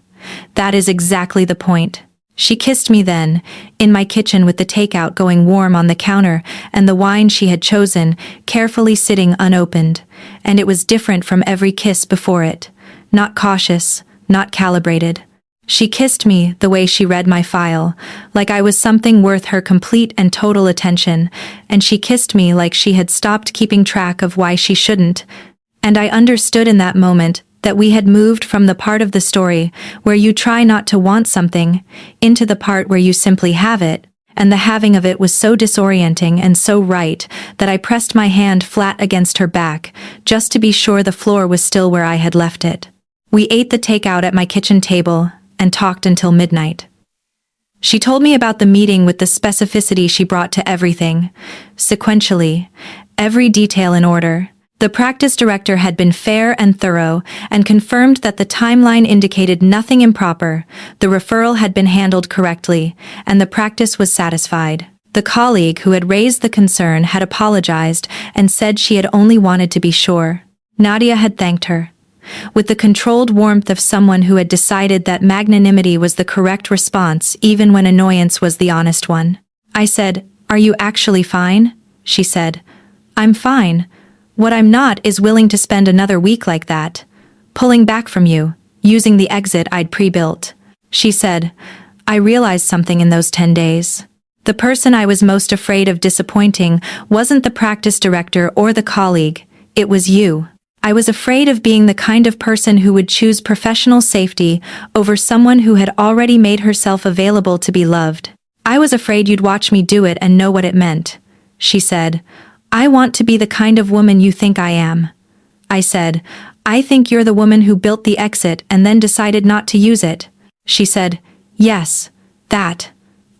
that is exactly the point. She kissed me then, in my kitchen with the takeout going warm on the counter and the wine she had chosen carefully sitting unopened, and it was different from every kiss before it, not cautious, not calibrated. She kissed me the way she read my file, like I was something worth her complete and total attention, and she kissed me like she had stopped keeping track of why she shouldn't, and I understood in that moment that we had moved from the part of the story where you try not to want something into the part where you simply have it, and the having of it was so disorienting and so right that I pressed my hand flat against her back just to be sure the floor was still where I had left it. We ate the takeout at my kitchen table and talked until midnight. She told me about the meeting with the specificity she brought to everything, sequentially, every detail in order, The practice director had been fair and thorough and confirmed that the timeline indicated nothing improper, the referral had been handled correctly, and the practice was satisfied. The colleague who had raised the concern had apologized and said she had only wanted to be sure. Nadia had thanked her. With the controlled warmth of someone who had decided that magnanimity was the correct response even when annoyance was the honest one. I said, "Are you actually fine?" She said, "I'm fine. What I'm not is willing to spend another week like that, pulling back from you, using the exit I'd pre-built." She said, "I realized something in those 10 days. The person I was most afraid of disappointing wasn't the practice director or the colleague, it was you. I was afraid of being the kind of person who would choose professional safety over someone who had already made herself available to be loved. I was afraid you'd watch me do it and know what it meant." She said, "I want to be the kind of woman you think I am." I said, "I think you're the woman who built the exit and then decided not to use it." She said, "Yes, that.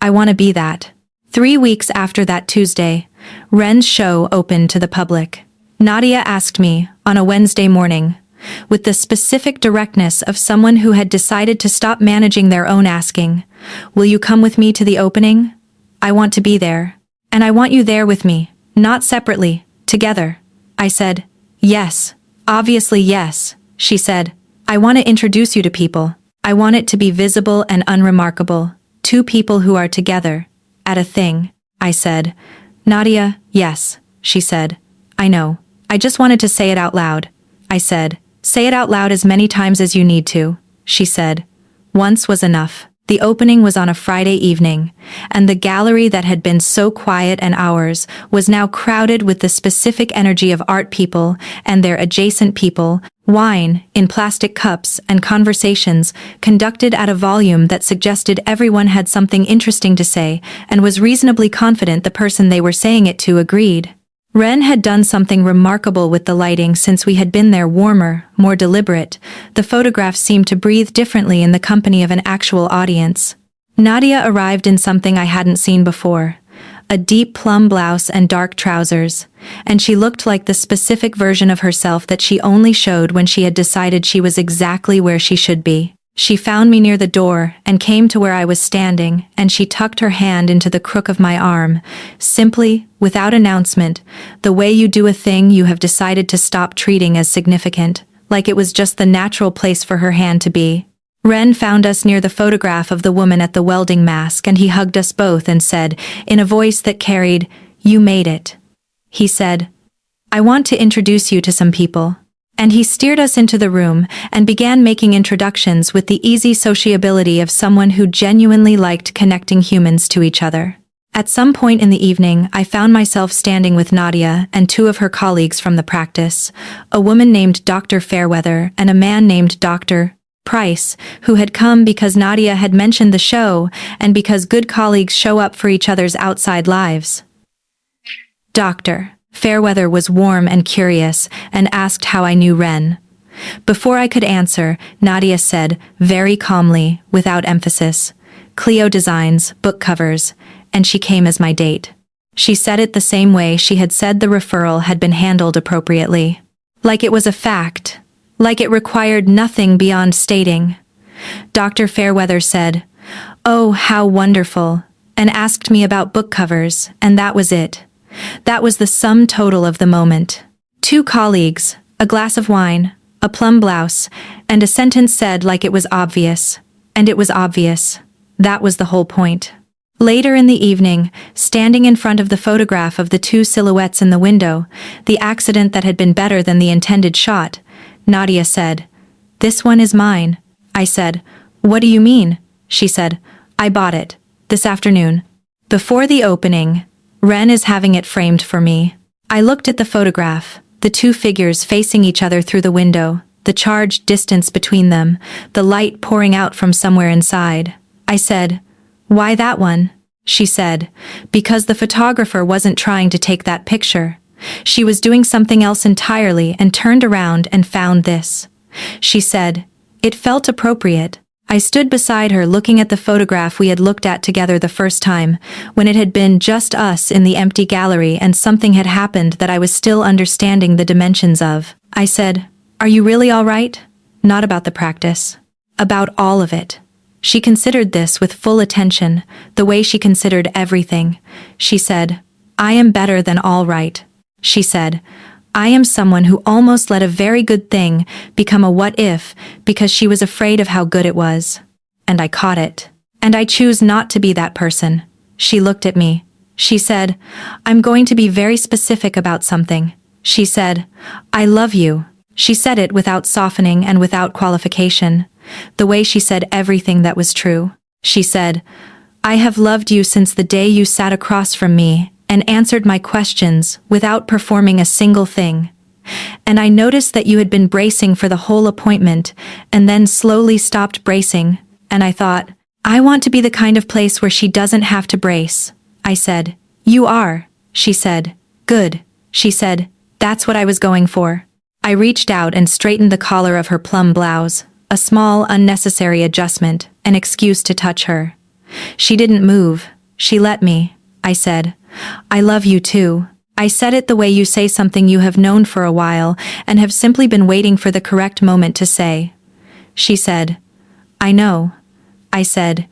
I want to be that." 3 weeks after that Tuesday, Ren's show opened to the public. Nadia asked me, on a Wednesday morning, with the specific directness of someone who had decided to stop managing their own asking, "Will you come with me to the opening? I want to be there. And I want you there with me, not separately, together." I said, "Yes, obviously yes." She said, "I want to introduce you to people. I want it to be visible and unremarkable, two people who are together, at a thing." I said, "Nadia, yes." She said, "I know. I just wanted to say it out loud." I said, "Say it out loud as many times as you need to." She said, "Once was enough." The opening was on a Friday evening, and the gallery that had been so quiet and ours was now crowded with the specific energy of art people and their adjacent people, wine in plastic cups and conversations conducted at a volume that suggested everyone had something interesting to say and was reasonably confident the person they were saying it to agreed. Ren had done something remarkable with the lighting since we had been there, warmer, more deliberate. The photographs seemed to breathe differently in the company of an actual audience. Nadia arrived in something I hadn't seen before. A deep plum blouse and dark trousers, and she looked like the specific version of herself that she only showed when she had decided she was exactly where she should be. She found me near the door and came to where I was standing, and she tucked her hand into the crook of my arm, simply, without announcement, the way you do a thing you have decided to stop treating as significant, like it was just the natural place for her hand to be. Ren found us near the photograph of the woman at the welding mask, and he hugged us both and said, in a voice that carried, "You made it." He said, "I want to introduce you to some people." And he steered us into the room and began making introductions with the easy sociability of someone who genuinely liked connecting humans to each other. At some point in the evening, I found myself standing with Nadia and two of her colleagues from the practice, a woman named Dr. Fairweather and a man named Dr. Price, who had come because Nadia had mentioned the show and because good colleagues show up for each other's outside lives. Dr. Fairweather was warm and curious and asked how I knew Ren. Before I could answer, Nadia said, very calmly, without emphasis, "Cleo designs book covers, and she came as my date." She said it the same way she had said the referral had been handled appropriately. Like it was a fact. Like it required nothing beyond stating. Dr. Fairweather said, "Oh, how wonderful," and asked me about book covers, and that was it. That was the sum total of the moment. Two colleagues, a glass of wine, a plum blouse, and a sentence said like it was obvious. And it was obvious. That was the whole point. Later in the evening, standing in front of the photograph of the two silhouettes in the window, the accident that had been better than the intended shot, Nadia said, "This one is mine." I said, "What do you mean?" She said, "I bought it, this afternoon. Before the opening. Ren is having it framed for me." I looked at the photograph, the two figures facing each other through the window, the charged distance between them, the light pouring out from somewhere inside. I said, "Why that one?" She said, "Because the photographer wasn't trying to take that picture. She was doing something else entirely and turned around and found this." She said, "It felt appropriate." I stood beside her looking at the photograph we had looked at together the first time, when it had been just us in the empty gallery and something had happened that I was still understanding the dimensions of. I said, "Are you really all right?" Not about the practice. About all of it. She considered this with full attention, the way she considered everything. She said, "I am better than all right." She said, "I am someone who almost let a very good thing become a what if because she was afraid of how good it was." And I caught it. And I choose not to be that person. She looked at me. She said, "I'm going to be very specific about something." She said, "I love you." She said it without softening and without qualification. The way she said everything that was true. She said, "I have loved you since the day you sat across from me and answered my questions without performing a single thing. And I noticed that you had been bracing for the whole appointment and then slowly stopped bracing, and I thought, I want to be the kind of place where she doesn't have to brace." I said, "You are." She said, "Good." She said, "That's what I was going for." I reached out and straightened the collar of her plum blouse, a small, unnecessary adjustment, an excuse to touch her. She didn't move. She let me. I said, "I love you too." I said it the way you say something you have known for a while and have simply been waiting for the correct moment to say. She said, "I know." I said,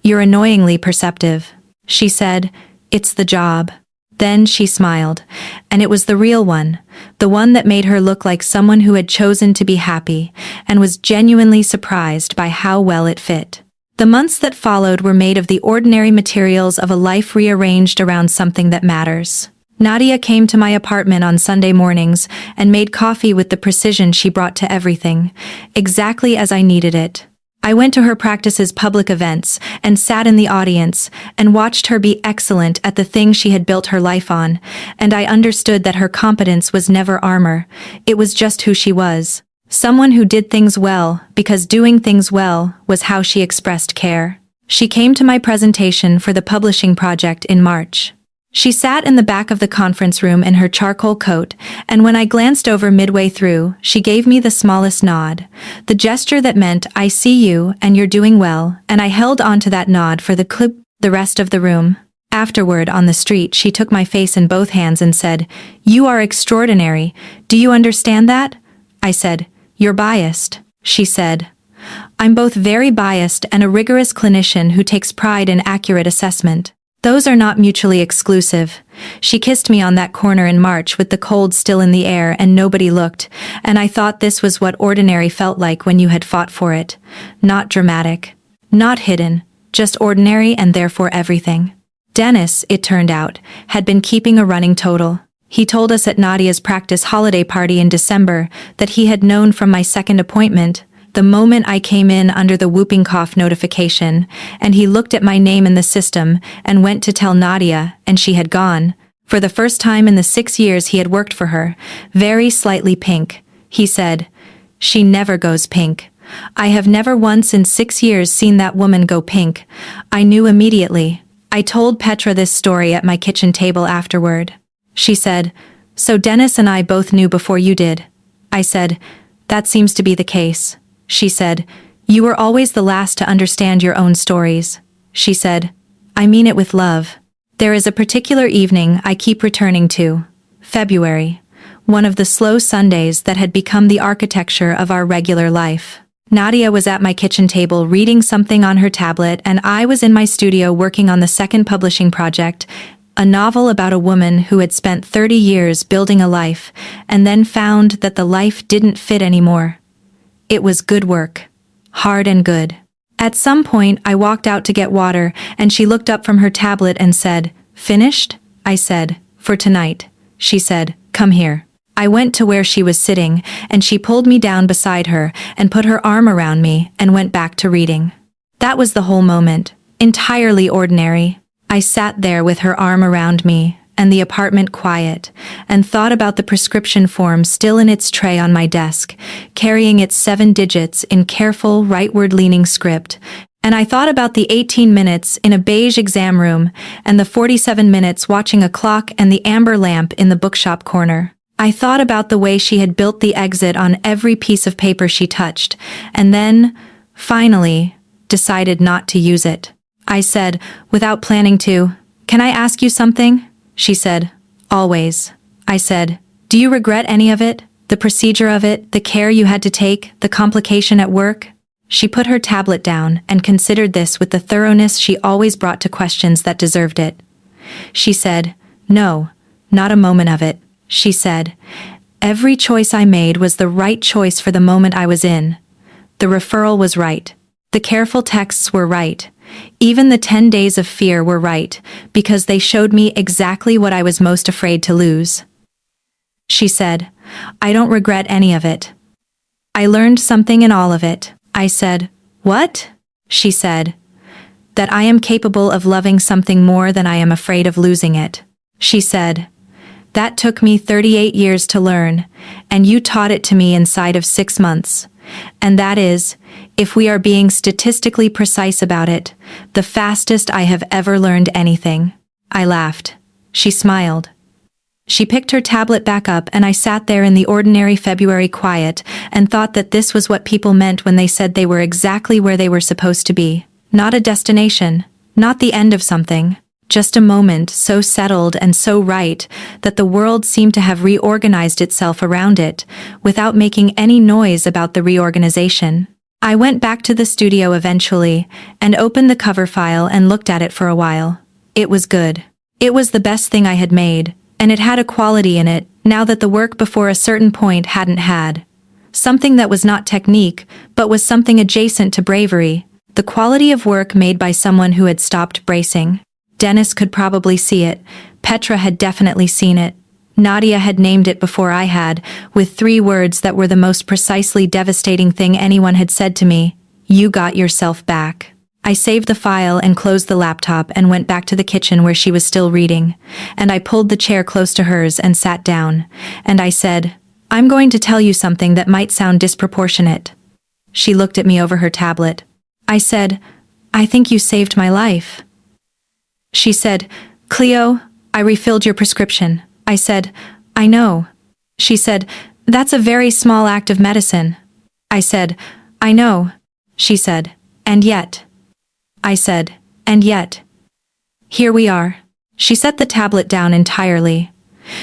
"You're annoyingly perceptive." She said, "It's the job." Then she smiled, and it was the real one, the one that made her look like someone who had chosen to be happy and was genuinely surprised by how well it fit. The months that followed were made of the ordinary materials of a life rearranged around something that matters. Nadia came to my apartment on Sunday mornings and made coffee with the precision she brought to everything, exactly as I needed it. I went to her practice's public events and sat in the audience and watched her be excellent at the thing she had built her life on, and I understood that her competence was never armor, it was just who she was. Someone who did things well, because doing things well was how she expressed care. She came to my presentation for the publishing project in March. She sat in the back of the conference room in her charcoal coat, and when I glanced over midway through, she gave me the smallest nod, the gesture that meant, "I see you, and you're doing well," and I held on to that nod for the rest of the room. Afterward, on the street, she took my face in both hands and said, "You are extraordinary. Do you understand that?" I said, "You're biased." She said, "I'm both very biased and a rigorous clinician who takes pride in accurate assessment. Those are not mutually exclusive." She kissed me on that corner in March with the cold still in the air and nobody looked, and I thought this was what ordinary felt like when you had fought for it. Not dramatic. Not hidden. Just ordinary and therefore everything. Dennis, it turned out, had been keeping a running total. He told us at Nadia's practice holiday party in December that he had known from my second appointment, the moment I came in under the whooping cough notification, and he looked at my name in the system and went to tell Nadia, and she had gone. For the first time in the 6 years he had worked for her, very slightly pink. He said, "She never goes pink." I have never once in 6 years seen that woman go pink. I knew immediately. I told Petra this story at my kitchen table afterward. She said, "So Dennis and I both knew before you did." I said, "That seems to be the case." She said, "You were always the last to understand your own stories." She said, "I mean it with love." There is a particular evening I keep returning to. February. One of the slow Sundays that had become the architecture of our regular life. Nadia was at my kitchen table reading something on her tablet, and I was in my studio working on the second publishing project, a novel about a woman who had spent 30 years building a life, and then found that the life didn't fit anymore. It was good work. Hard and good. At some point, I walked out to get water, and she looked up from her tablet and said, "Finished?" I said, "For tonight." She said, "Come here." I went to where she was sitting, and she pulled me down beside her and put her arm around me and went back to reading. That was the whole moment. Entirely ordinary. I sat there with her arm around me, and the apartment quiet, and thought about the prescription form still in its tray on my desk, carrying its 7 digits in careful, rightward-leaning script, and I thought about the 18 minutes in a beige exam room, and the 47 minutes watching a clock and the amber lamp in the bookshop corner. I thought about the way she had built the exit on every piece of paper she touched, and then, finally, decided not to use it. I said, without planning to, "Can I ask you something?" She said, "Always." I said, "Do you regret any of it? The procedure of it, the care you had to take, the complication at work?" She put her tablet down and considered this with the thoroughness she always brought to questions that deserved it. She said, "No, not a moment of it." She said, "Every choice I made was the right choice for the moment I was in. The referral was right. The careful texts were right. Even the 10 days of fear were right, because they showed me exactly what I was most afraid to lose." She said, "I don't regret any of it. I learned something in all of it." I said, "What?" She said, "That I am capable of loving something more than I am afraid of losing it." She said, "That took me 38 years to learn, and you taught it to me inside of 6 months. And that is, if we are being statistically precise about it, the fastest I have ever learned anything." I laughed. She smiled. She picked her tablet back up, and I sat there in the ordinary February quiet and thought that this was what people meant when they said they were exactly where they were supposed to be. Not a destination, not the end of something, just a moment so settled and so right that the world seemed to have reorganized itself around it without making any noise about the reorganization. I went back to the studio eventually and opened the cover file and looked at it for a while. It was good. It was the best thing I had made. And it had a quality in it, now that the work before a certain point hadn't had. Something that was not technique, but was something adjacent to bravery, the quality of work made by someone who had stopped bracing. Dennis could probably see it. Petra had definitely seen it. Nadia had named it before I had, with 3 words that were the most precisely devastating thing anyone had said to me: "You got yourself back." I saved the file and closed the laptop and went back to the kitchen where she was still reading, and I pulled the chair close to hers and sat down, and I said, "I'm going to tell you something that might sound disproportionate." She looked at me over her tablet. I said, "I think you saved my life." She said, "Cleo, I refilled your prescription." I said, "I know." She said, "That's a very small act of medicine." I said, "I know." She said, "And yet." I said, "And yet. Here we are." She set the tablet down entirely.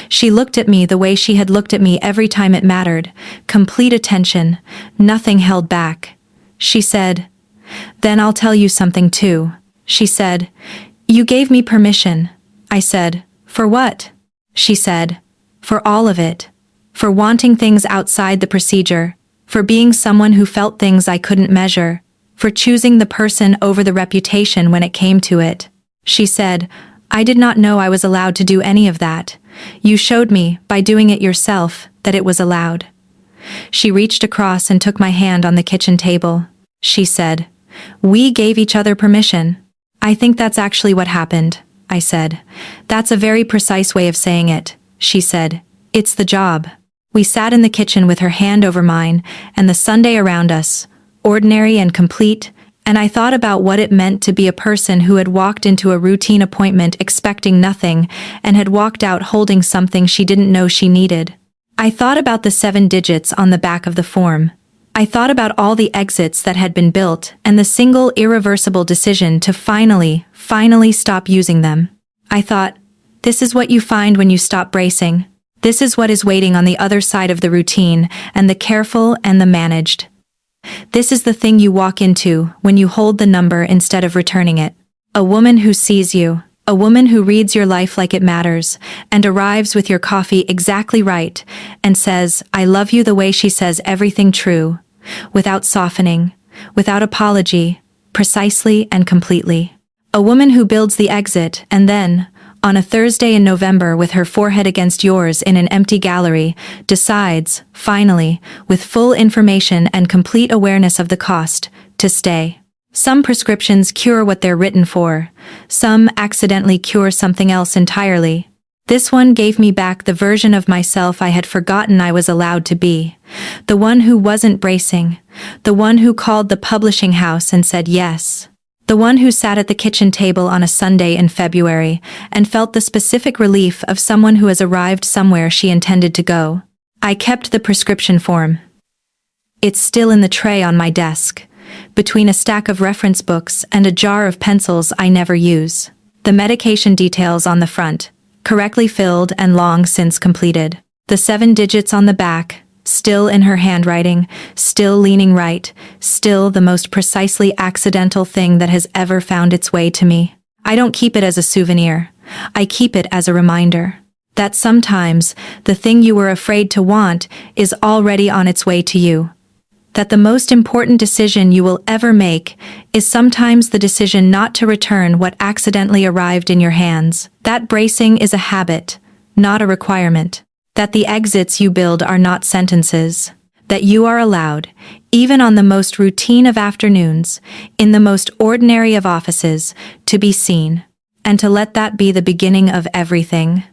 She looked at me the way she had looked at me every time it mattered, complete attention, nothing held back. She said, "Then I'll tell you something too." She said, "You gave me permission." I said, "For what?" She said, "For all of it. For wanting things outside the procedure. For being someone who felt things I couldn't measure. For choosing the person over the reputation when it came to it." She said, "I did not know I was allowed to do any of that. You showed me, by doing it yourself, that it was allowed." She reached across and took my hand on the kitchen table. She said, "We gave each other permission." "I think that's actually what happened," I said. "That's a very precise way of saying it," she said. "It's the job." We sat in the kitchen with her hand over mine, and the Sunday around us, ordinary and complete, and I thought about what it meant to be a person who had walked into a routine appointment expecting nothing and had walked out holding something she didn't know she needed. I thought about the 7 digits on the back of the form. I thought about all the exits that had been built and the single irreversible decision to finally stop using them. I thought, this is what you find when you stop bracing. This is what is waiting on the other side of the routine and the careful and the managed. This is the thing you walk into when you hold the number instead of returning it. A woman who sees you, a woman who reads your life like it matters, and arrives with your coffee exactly right, and says, "I love you," the way she says everything true, without softening, without apology, precisely and completely. A woman who builds the exit and then, on a Thursday in November with her forehead against yours in an empty gallery, decides, finally, with full information and complete awareness of the cost, to stay. Some prescriptions cure what they're written for. Some accidentally cure something else entirely. This one gave me back the version of myself I had forgotten I was allowed to be. The one who wasn't bracing. The one who called the publishing house and said yes. The one who sat at the kitchen table on a Sunday in February and felt the specific relief of someone who has arrived somewhere she intended to go. I kept the prescription form. It's still in the tray on my desk. between a stack of reference books and a jar of pencils I never use. The medication details on the front, correctly filled and long since completed. The 7 digits on the back, still in her handwriting, still leaning right, still the most precisely accidental thing that has ever found its way to me. I don't keep it as a souvenir. I keep it as a reminder that sometimes the thing you were afraid to want is already on its way to you. That the most important decision you will ever make is sometimes the decision not to return what accidentally arrived in your hands. That bracing is a habit, not a requirement. That the exits you build are not sentences. That you are allowed, even on the most routine of afternoons, in the most ordinary of offices, to be seen. And to let that be the beginning of everything.